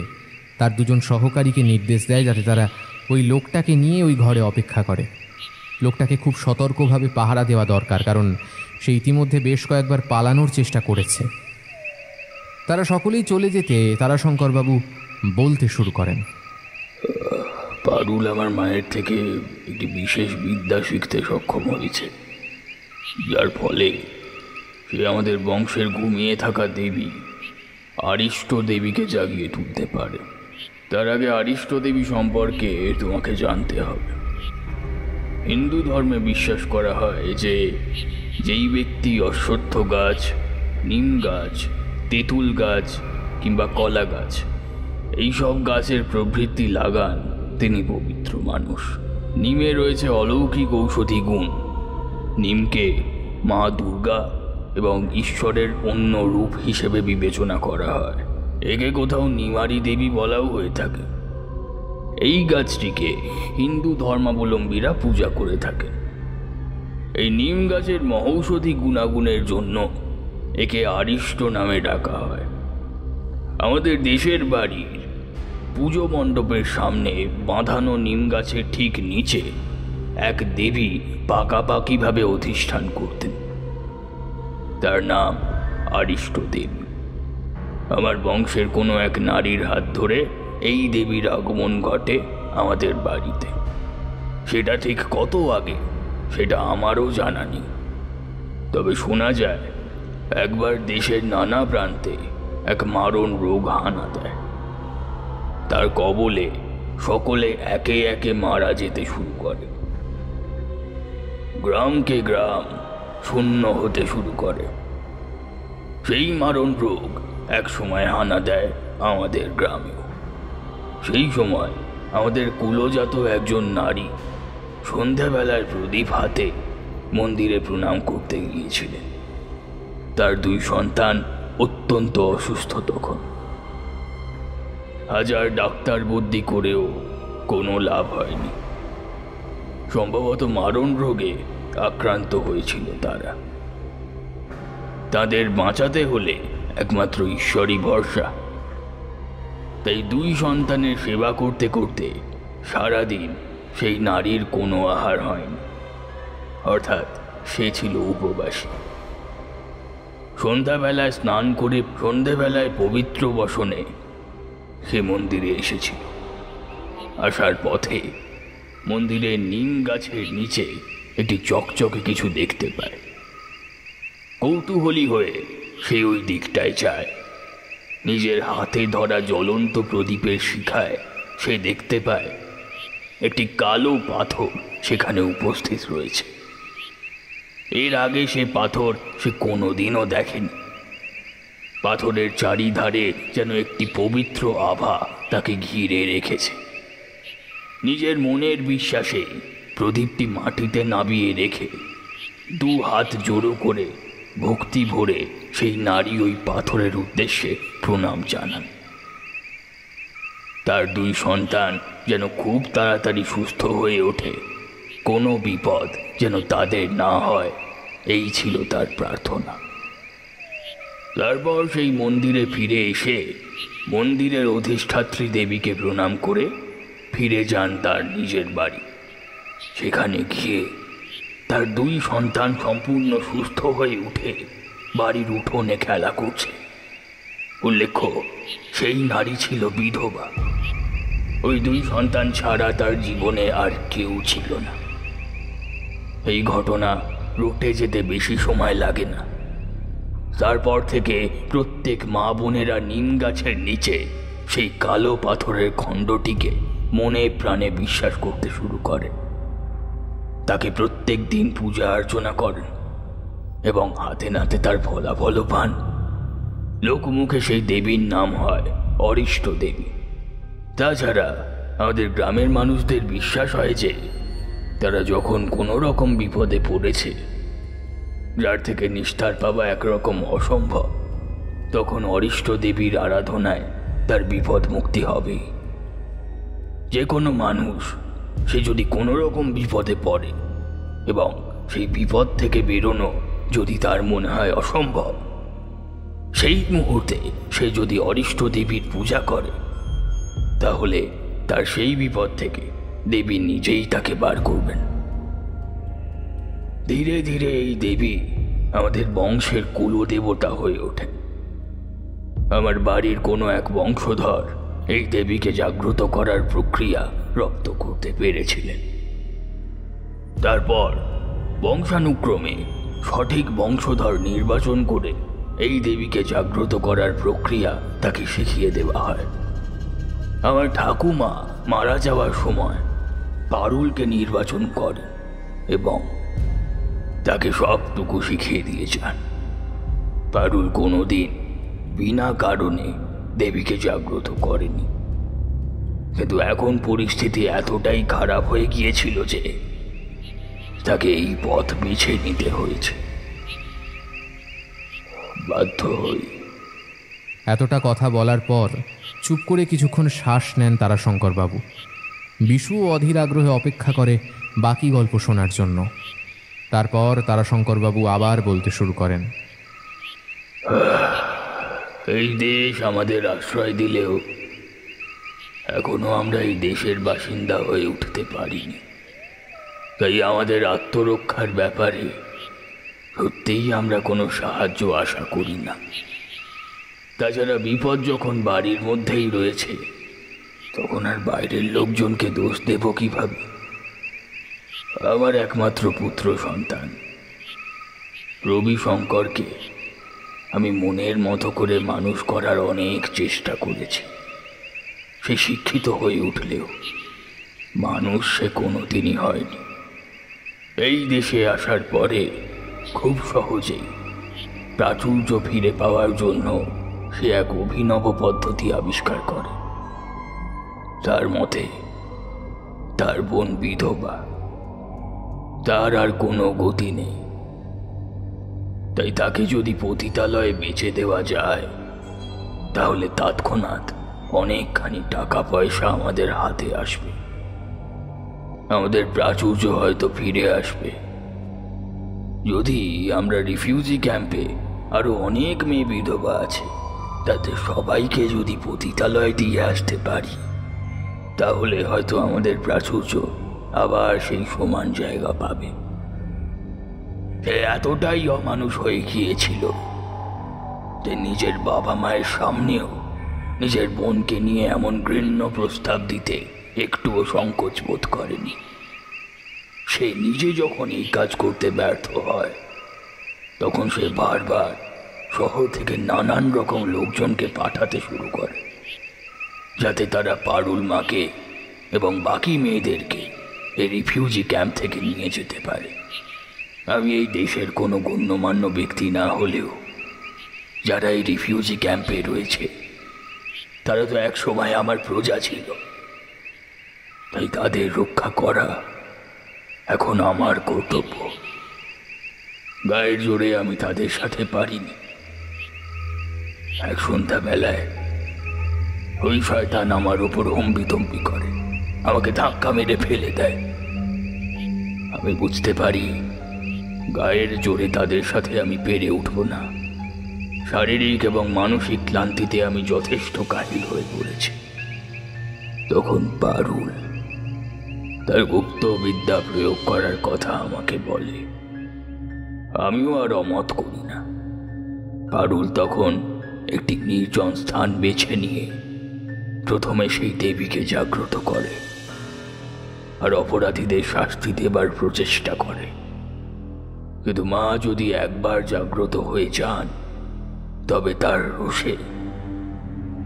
তার দুজন সহকারীকে নির্দেশ দেয় যাতে তারা ওই লোকটাকে নিয়ে ওই ঘরে অপেক্ষা করে। লোকটাকে খুব সতর্কভাবে পাহারা দেওয়া দরকার, কারণ সে ইতিমধ্যে বেশ কয়েকবার পালানোর চেষ্টা করেছে। তারা সকলেই চলে যেতে তারাশঙ্করবাবু বলতে শুরু করেন, পারুল আমার মায়ের থেকে একটি বিশেষ বিদ্যা শিখতে সক্ষম হয়েছে, যার ফলে সে আমাদের বংশের ঘুমিয়ে থাকা দেবী আরিষ্ট দেবীকে জাগিয়ে তুলতে পারে। তার আগে আরিষ্ট দেবী সম্পর্কে তোমাকে জানতে হবে। হিন্দু ধর্মে বিশ্বাস করা হয় যে যেই ব্যক্তি অশ্বত্থ গাছ, নিম গাছ, তেঁতুল গাছ কিংবা কলা গাছ এইসব গাছের প্রভৃতি লাগান তিনি পবিত্র মানুষ। নিমে রয়েছে অলৌকিক ঔষধি গুণ। নিমকে মা দুর্গা এবং ঈশ্বরের অন্য রূপ হিসেবে বিবেচনা করা হয়। একে কোথাও নিমারি দেবী বলাও হয়ে থাকে। এই গাছটিকে হিন্দু ধর্মাবলম্বীরা পূজা করে থাকে। এই নিম গাছের মহৌষধি গুণাগুণের জন্য একে আরিষ্ট নামে ডাকা হয়। আমাদের দেশের বাড়ির পুজো মণ্ডপের সামনে বাঁধানো নিম গাছের ঠিক নিচে এক দেবী পাকাপাকিভাবে অধিষ্ঠান করতেন। তার নাম আরিষ্ট দেবী। আমার বংশের কোনো এক নারীর হাত ধরে এই দেবীর আগমন ঘটে আমাদের বাড়িতে। সেটা ঠিক কত আগে সেটা আমারও জানা নেই, তবে শোনা যায় একবার দেশের নানা প্রান্তে এক মারণ রোগ হানা দেয়। তার কবলে সকলে একে একে মারা যেতে শুরু করে। গ্রামকে গ্রাম শূন্য হতে শুরু করে। সেই মারণ রোগ এক সময় হানা দেয় আমাদের গ্রামেও। সেই সময় আমাদের কুলজাত একজন নারী সন্ধ্যাবেলায় প্রদীপ হাতে মন্দিরে প্রণাম করতে গিয়েছিলেন। তার 2 সন্তান অত্যন্ত অসুস্থ তখন। হাজার ডাক্তার বুদ্ধি করেও কোনো লাভ হয়নি। সম্ভবত মারণ রোগে আক্রান্ত হয়েছিল তারা। তাদের বাঁচাতে হলে একমাত্র ঈশ্বরই ভরসা। তাই 2 সন্তানের সেবা করতে করতে সারাদিন সেই নারীর কোনো আহার হয়নি। অর্থাৎ সে ছিল উপবাসী। সন্ধ্যাবেলায় স্নান করে সন্ধ্যাবেলায় পবিত্র বসনে সে মন্দিরে এসেছিল। আসার পথে মন্দিরের নিম গাছের নিচে একটি চকচকে কিছু দেখতে পায়। কৌতূহলী হয়ে সে ওই দিকটায় যায়। নিজের হাতে ধরা জ্বলন্ত প্রদীপের শিখায় সে দেখতে পায় একটি কালো পাথর সেখানে উপস্থিত রয়েছে। এর আগে সে পাথর সে কোনোদিনও দেখেনি। পাথরের চারিধারে যেন একটি পবিত্র আভা তাকে ঘিরে রেখেছে। নিজের মনের বিশ্বাসে প্রদীপটি মাটিতে নামিয়ে রেখে দু হাত জোড়ো করে ভক্তি ভরে সেই নারী ওই পাথরের উদ্দেশ্যে প্রণাম জানান। তার দুই সন্তান যেন খুব তাড়াতাড়ি সুস্থ হয়ে ওঠে, কোনো বিপদ যেন তাদের না হয়, এই ছিল তার প্রার্থনা। তারপর সেই মন্দিরে ফিরে এসে মন্দিরের অধিষ্ঠাত্রী দেবীকে প্রণাম করে ফিরে যান তার নিজের বাড়ি। সেখানে গিয়ে তার দুই সন্তান সম্পূর্ণ সুস্থ হয়ে উঠে বাড়ির উঠোনে খেলা করছে। উল্লেখ্য, সেই নারী ছিল বিধবা। ওই দুই সন্তান ছাড়া তার জীবনে আর কেউ ছিল না। এই ঘটনা রটে যেতে বেশি সময় লাগে না। তারপর থেকে প্রত্যেক মা বোনেরা নিম গাছের নিচে সেই কালো পাথরের খণ্ডটিকে মনে প্রাণে বিশ্বাস করতে শুরু করে। তাকে প্রত্যেক দিন পূজা অর্চনা করেন এবং হাতে নাতে তার ফলাফলও পান। লোকমুখে সেই দেবীর নাম হয় অরিষ্ট দেবী। তাছাড়া আমাদের গ্রামের মানুষদের বিশ্বাস হয় যে তারা যখন কোনো রকম বিপদে পড়েছে, যার থেকে নিস্তার পাওয়া একরকম অসম্ভব, তখন অরিষ্ট দেবীর আরাধনায় তার বিপদ মুক্তি হবে। যে কোনো মানুষ সে যদি কোনো রকম বিপদে পড়ে এবং সেই বিপদ থেকে বেরোনো যদি তার মনে হয় অসম্ভব, সেই মুহূর্তে সে যদি অরিষ্ট দেবীর পূজা করে, তাহলে তার সেই বিপদ থেকে দেবী নিজেই তাকে বার করবেন। ধীরে ধীরে এই দেবী আমাদের বংশের কুলদেবতা হয়ে ওঠেন। আমার বাড়ির কোনো এক বংশধর এই দেবীকে জাগ্রত করার প্রক্রিয়া রপ্ত করতে পেরেছিলেন। তারপর বংশানুক্রমে সঠিক বংশধর নির্বাচন করে এই দেবীকে জাগ্রত করার প্রক্রিয়া তাকে শিখিয়ে দেওয়া হয়। আমার ঠাকুমা মারা যাওয়ার সময় পারুলকে নির্বাচন করেন এবং তাকে সবটুকু শিখিয়ে দিয়ে যান। পারুল কোনোদিন বিনা কারণে দেবীকে জাগ্রত করেনি, কিন্তু এখন পরিস্থিতি এতটাই খারাপ হয়ে গিয়েছিল যে তাকে এই পথ বেছে নিতে হয়েছে। বাধ্য হই। এতটা কথা বলার পর চুপ করে কিছুক্ষণ শ্বাস নেন তারাশঙ্করবাবু। বিশু অধীর আগ্রহে অপেক্ষা করে বাকি গল্প শোনার জন্য। তারপর তারাশঙ্করবাবু আবার বলতে শুরু করেন। এই দেশ আমাদের আশ্রয় দিলেও এখনো আমরা এই দেশের বাসিন্দা হয়ে উঠতে পারিনি। তাই আমাদের আত্মরক্ষার ব্যাপারে সত্যিই আমরা কোনো সাহায্য আশা করি না। তাছাড়া বিপদ যখন বাড়ির মধ্যেই রয়েছে, তখন আর বাইরের লোকজনকে দোষ দেব কিভাবে? আমার একমাত্র পুত্র সন্তান রবি শঙ্করকে আমি মনের মতো করে মানুষ করার অনেক চেষ্টা করেছি। সে শিক্ষিত হয়ে উঠলেও মানুষ সে কোনোদিনই হয়নি। এই দেশে আসার পরে খুব সহজেই প্রাচুর্য ফিরে পাওয়ার জন্য সে এক অভিনব পদ্ধতি আবিষ্কার করে। তার মতে তার বোন বিধবা, তার আর কোনো গতি নেই, তাই তাকে যদি পতিতালয়ে বেচে দেওয়া যায় তাহলে তৎক্ষণাৎ অনেকখানি টাকা পয়সা আমাদের হাতে আসবে। আমাদের প্রাচুর্য হয়তো ফিরে আসবে। যদি আমরা রিফিউজি ক্যাম্পে আরো অনেক মেয়ে বিধবা আছে, তাদের সবাইকে যদি পতিতালয়ে দিয়ে আসতে পারি, তাহলে হয়তো আমাদের প্রাচুর্য আবার সেই সমান জায়গা পাবে। সে এতটাই অমানুষ হয়ে গিয়েছিল যে নিজের বাবা মায়ের সামনেও নিজের বোনকে নিয়ে এমন ঘৃণ্য প্রস্তাব দিতে একটুও সংকোচ বোধ করেনি। সে নিজে যখন এই কাজ করতে ব্যর্থ হয় তখন সে বারবার শহর থেকে নানান রকম লোকজনকে পাঠাতে শুরু করে, যাতে তারা পারুল মাকে এবং বাকি মেয়েদেরকে এই রিফিউজি ক্যাম্প থেকে নিয়ে যেতে পারে। আমি এই দেশের কোনো গণ্যমান্য ব্যক্তি না হলেও যারা এই রিফিউজি ক্যাম্পে রয়েছে তারা তো এক সময় আমার প্রজা ছিল, তাই তাদের রক্ষা করা এখন আমার কর্তব্য। গায়ের জোরে আমি তাদের সাথে পারিনি। এক সন্ধ্যাবেলায় ওই শয়তান আমার উপর হম্বিতম্বি করে, আমাকে ধাক্কা মেরে ফেলে দেয়। আমি বুঝতে পারি গায়ের জোরে তাদের সাথে আমি পেরে উঠব না। শারীরিক এবং মানসিক ক্লান্তিতে আমি যথেষ্ট কাহিল হয়ে পড়েছি। তখন পারুল তার গুপ্ত বিদ্যা প্রয়োগ করার কথা আমাকে বলে। আমিও আর অমত করি না। পারুল তখন একটি নির্জন স্থান বেছে নিয়ে প্রথমে সেই দেবীকে জাগ্রত করে আর অপরাধীদের শাস্তি দেবার প্রচেষ্টা করে। কিন্তু মা যদি একবার জাগ্রত হয়ে যান তবে তার রোষে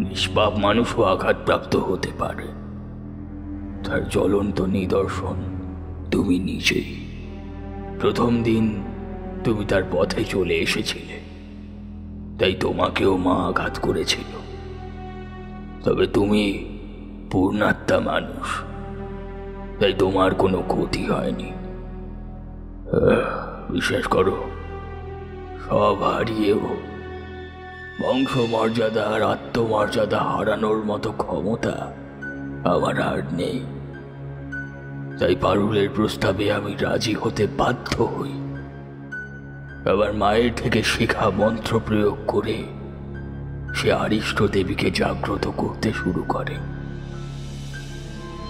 নিষ্পাপ মানুষও আঘাতপ্রাপ্ত হতে পারে। তার জ্বলন্ত নিদর্শন তুমি নিজেই। প্রথম দিন তুমি তার পথে চলে এসেছিলে, তাই তোমাকেও মা আঘাত করেছিল। তবে তুমি পূর্ণাত্মা মানুষ, তাই তোমার কোনো ক্ষতি হয়নি। বিশ্বাস করো, সব হারিয়েও বংশমর্যাদা আর আত্মমর্যাদা হারানোর মতো ক্ষমতা আমার আর নেই। তাই পারুলের প্রস্তাবে আমি রাজি হতে বাধ্য হই। আবার মায়ের থেকে শেখা মন্ত্র প্রয়োগ করে সে আরিষ্ট দেবীকে জাগ্রত করতে শুরু করে।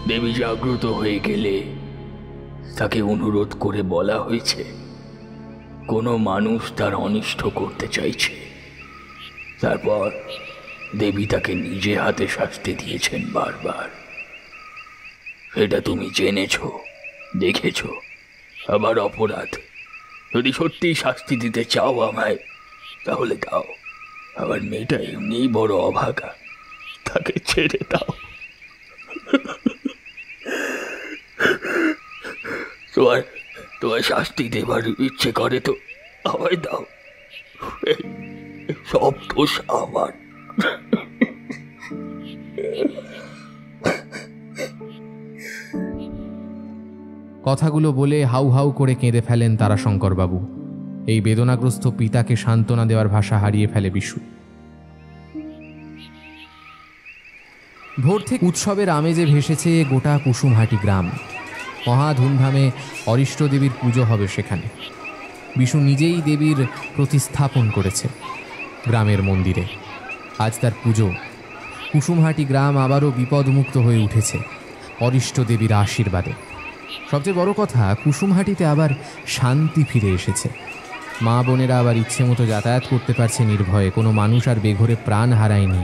দেবী জাগ্রত হয়ে গেলে তাকে অনুরোধ করে বলা হয়েছে কোনো মানুষ তার অনিষ্ট করতে চাইছে। তারপর দেবী তাকে নিজে হাতে শাস্তি দিয়েছেন বারবার। সেটা তুমি জেনেছ, দেখেছ। আবার অপরাধ যদি সত্যি শাস্তি দিতে চাও আমায়, তাহলে দাও। আবার মেয়েটা এমনিই বড় অভাগা, তাকে ছেড়ে দাও। তোমার শাস্তি দেবার ইচ্ছে করে তো আমায় দাও। সব দোষ আমার। কথাগুলো বলে হাউ হাউ করে কেঁদে ফেলেন তারাশঙ্করবাবু। এই বেদনাগ্রস্ত পিতাকে সান্ত্বনা দেওয়ার ভাষা হারিয়ে ফেলে বিশু। ভোর থেকে উৎসবের আমেজে ভেসেছে গোটা কুসুমহাটি গ্রাম। মহা ধুমধামে অরিষ্ট দেবীর পুজো হবে সেখানে। বিশু নিজেই দেবীর প্রতিস্থাপন করেছে গ্রামের মন্দিরে। আজ তার পুজো। কুসুমহাটি গ্রাম আবারও বিপদমুক্ত হয়ে উঠেছে অরিষ্ট দেবীর আশীর্বাদে। সবচেয়ে বড় কথা, কুসুমহাটিতে আবার শান্তি ফিরে এসেছে। মা বোনেরা আবার ইচ্ছে মতো যাতায়াত করতে পারছে নির্ভয়ে, কোনো মানুষ আর বেঘরে প্রাণ হারায়নি।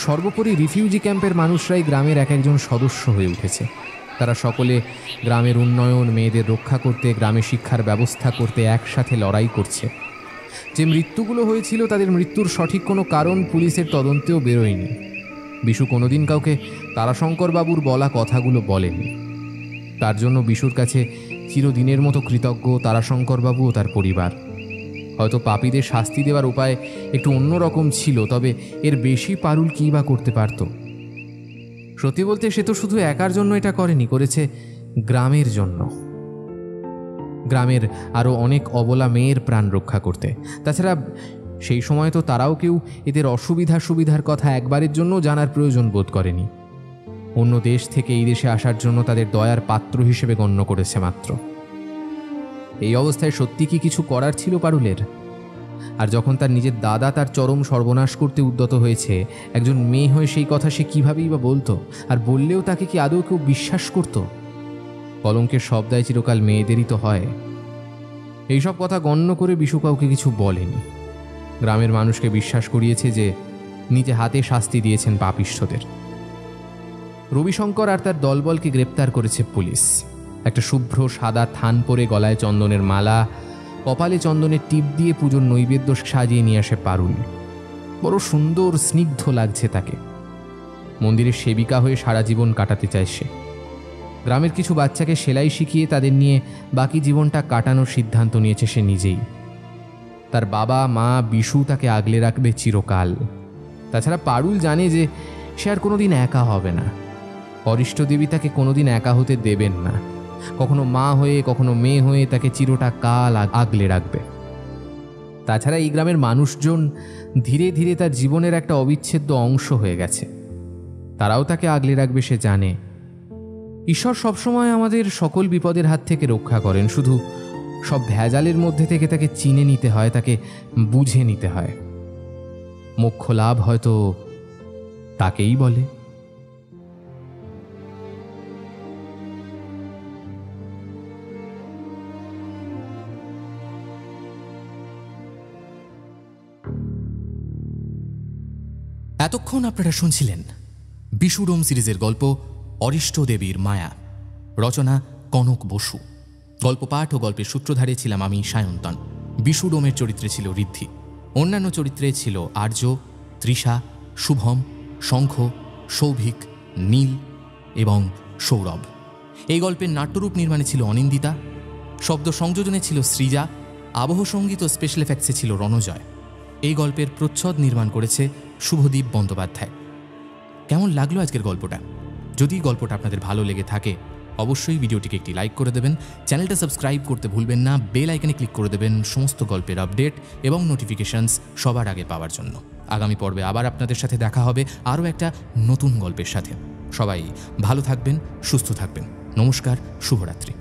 সর্বোপরি রিফিউজি ক্যাম্পের মানুষরাই গ্রামের এক একজন সদস্য হয়ে উঠেছে। তারা সকলে গ্রামের উন্নয়ন, মেয়েদের রক্ষা করতে, গ্রামে শিক্ষার ব্যবস্থা করতে একসাথে লড়াই করছে। যে মৃত্যুগুলো হয়েছিল তাদের মৃত্যুর সঠিক কোনো কারণ পুলিশের তদন্তেও বেরোয়নি। বিশু কোনোদিন কাউকে তারাশঙ্করবাবুর বলা কথাগুলো বলেনি। তার জন্য বিশুর কাছে চিরদিনের মতো কৃতজ্ঞ তারাশঙ্করবাবু ও তার পরিবার। হয়তো পাপীদের শাস্তি দেওয়ার উপায় একটু অন্যরকম ছিল, তবে এর বেশি পারুল কী বা করতে পারত। সত্যি বলতে সে তো শুধু একার জন্য এটা করেনি, করেছে গ্রামের জন্য, গ্রামের আরও অনেক অবলা মেয়ের প্রাণ রক্ষা করতে। তাছাড়া সেই সময় তো তারাও কেউ এদের অসুবিধা সুবিধার কথা একবারের জন্য জানার প্রয়োজন বোধ করেনি। অন্য দেশ থেকে এই দেশে আসার জন্য তাদের দয়ার পাত্র হিসেবে গণ্য করেছে মাত্র। এই অবস্থায় সত্যি কি কিছু করার ছিল পারুলের? আর যখন তার নিজের দাদা তার চরম সর্বনাশ করতে উদ্যত হয়েছে, একজন মেয়ে হয়ে সেই কথা সে কীভাবেই বা বলতো? আর বললেও তাকে কি আদৌ কেউ বিশ্বাস করত? কলঙ্কের সব দায় চিরকাল মেয়েদেরই তো হয়। এইসব কথা গণ্য করে বিশু কাউকে কিছু বলেনি। গ্রামের মানুষকে বিশ্বাস করিয়েছে যে নিজে হাতে শাস্তি দিয়েছেন পাপিষ্ঠদের। রবিশঙ্কর আর তার দলবলকে গ্রেপ্তার করেছে পুলিশ। একটা শুভ্র সাদা থান পরে গলায় চন্দনের মালা, কপালে চন্দনের টিপ দিয়ে পুজোর নৈবেদ্য সাজিয়ে নিয়ে আসে পারুল। বড় সুন্দর স্নিগ্ধ লাগছে তাকে। মন্দিরের সেবিকা হয়ে সারা জীবন কাটাতে চায় সে। গ্রামের কিছু বাচ্চাকে সেলাই শিখিয়ে তাদের নিয়ে বাকি জীবনটা কাটানোর সিদ্ধান্ত নিয়েছে সে নিজেই। তার বাবা মা বিশু তাকে আগলে রাখবে চিরকাল। তাছাড়া পারুল জানে যে সে আর কোনোদিন একা হবে না। অরিষ্ট দেবী তাকে কোনোদিন একা হতে দেবেন না। কখনো মা হয়ে কখনো মেয়ে হয়ে তাকে চিরটা কাল আগলে রাখবে। তাছাড়া এই গ্রামের মানুষজন ধীরে ধীরে তার জীবনের একটা অবিচ্ছেদ্য অংশ হয়ে গেছে। তারাও তাকে আগলে রাখবে সে জানে। ঈশ্বর সবসময় আমাদের সকল বিপদের হাত থেকে রক্ষা করেন, শুধু সব ভেজালের মধ্যে থেকে তাকে চিনে নিতে হয়, তাকে বুঝে নিতে হয়। মোক্ষ লাভ হয়তো তাকেই বলে। এতক্ষণ আপনারা শুনছিলেন বিশুডোম সিরিজের গল্প অরিষ্ট দেবীর মায়া, রচনা কনক বসু। গল্প পাঠ ও গল্পের সূত্রধারে ছিলাম আমি সায়ন্তন। বিশুডোমের চরিত্রে ছিল ঋদ্ধি, অন্যান্য চরিত্রে ছিল আর্য, তৃষা, শুভম, শঙ্খ, সৌভিক, নীল এবং সৌরভ। এই গল্পের নাট্যরূপ নির্মাণে ছিল অনিন্দিতা, শব্দ সংযোজনে ছিল সৃজা, আবহ সঙ্গীত ও স্পেশাল এফেক্টসে ছিল রণজয়। এই গল্পের প্রচ্ছদ নির্মাণ করেছে শুভদীপ বন্দ্যোপাধ্যায়। কেমন লাগলো আজকের গল্পটা? যদি গল্পটা আপনাদের ভালো লেগে থাকে অবশ্যই ভিডিওটিকে একটি লাইক করে দেবেন, চ্যানেলটা সাবস্ক্রাইব করতে ভুলবেন না, বেল আইকনে ক্লিক করে দেবেন সমস্ত গল্পের আপডেট এবং নোটিফিকেশনস সবার আগে পাওয়ার জন্য। আগামী পর্বে আবার আপনাদের সাথে দেখা হবে আরও একটা নতুন গল্পের সাথে। সবাই ভালো থাকবেন, সুস্থ থাকবেন। নমস্কার, শুভরাত্রি।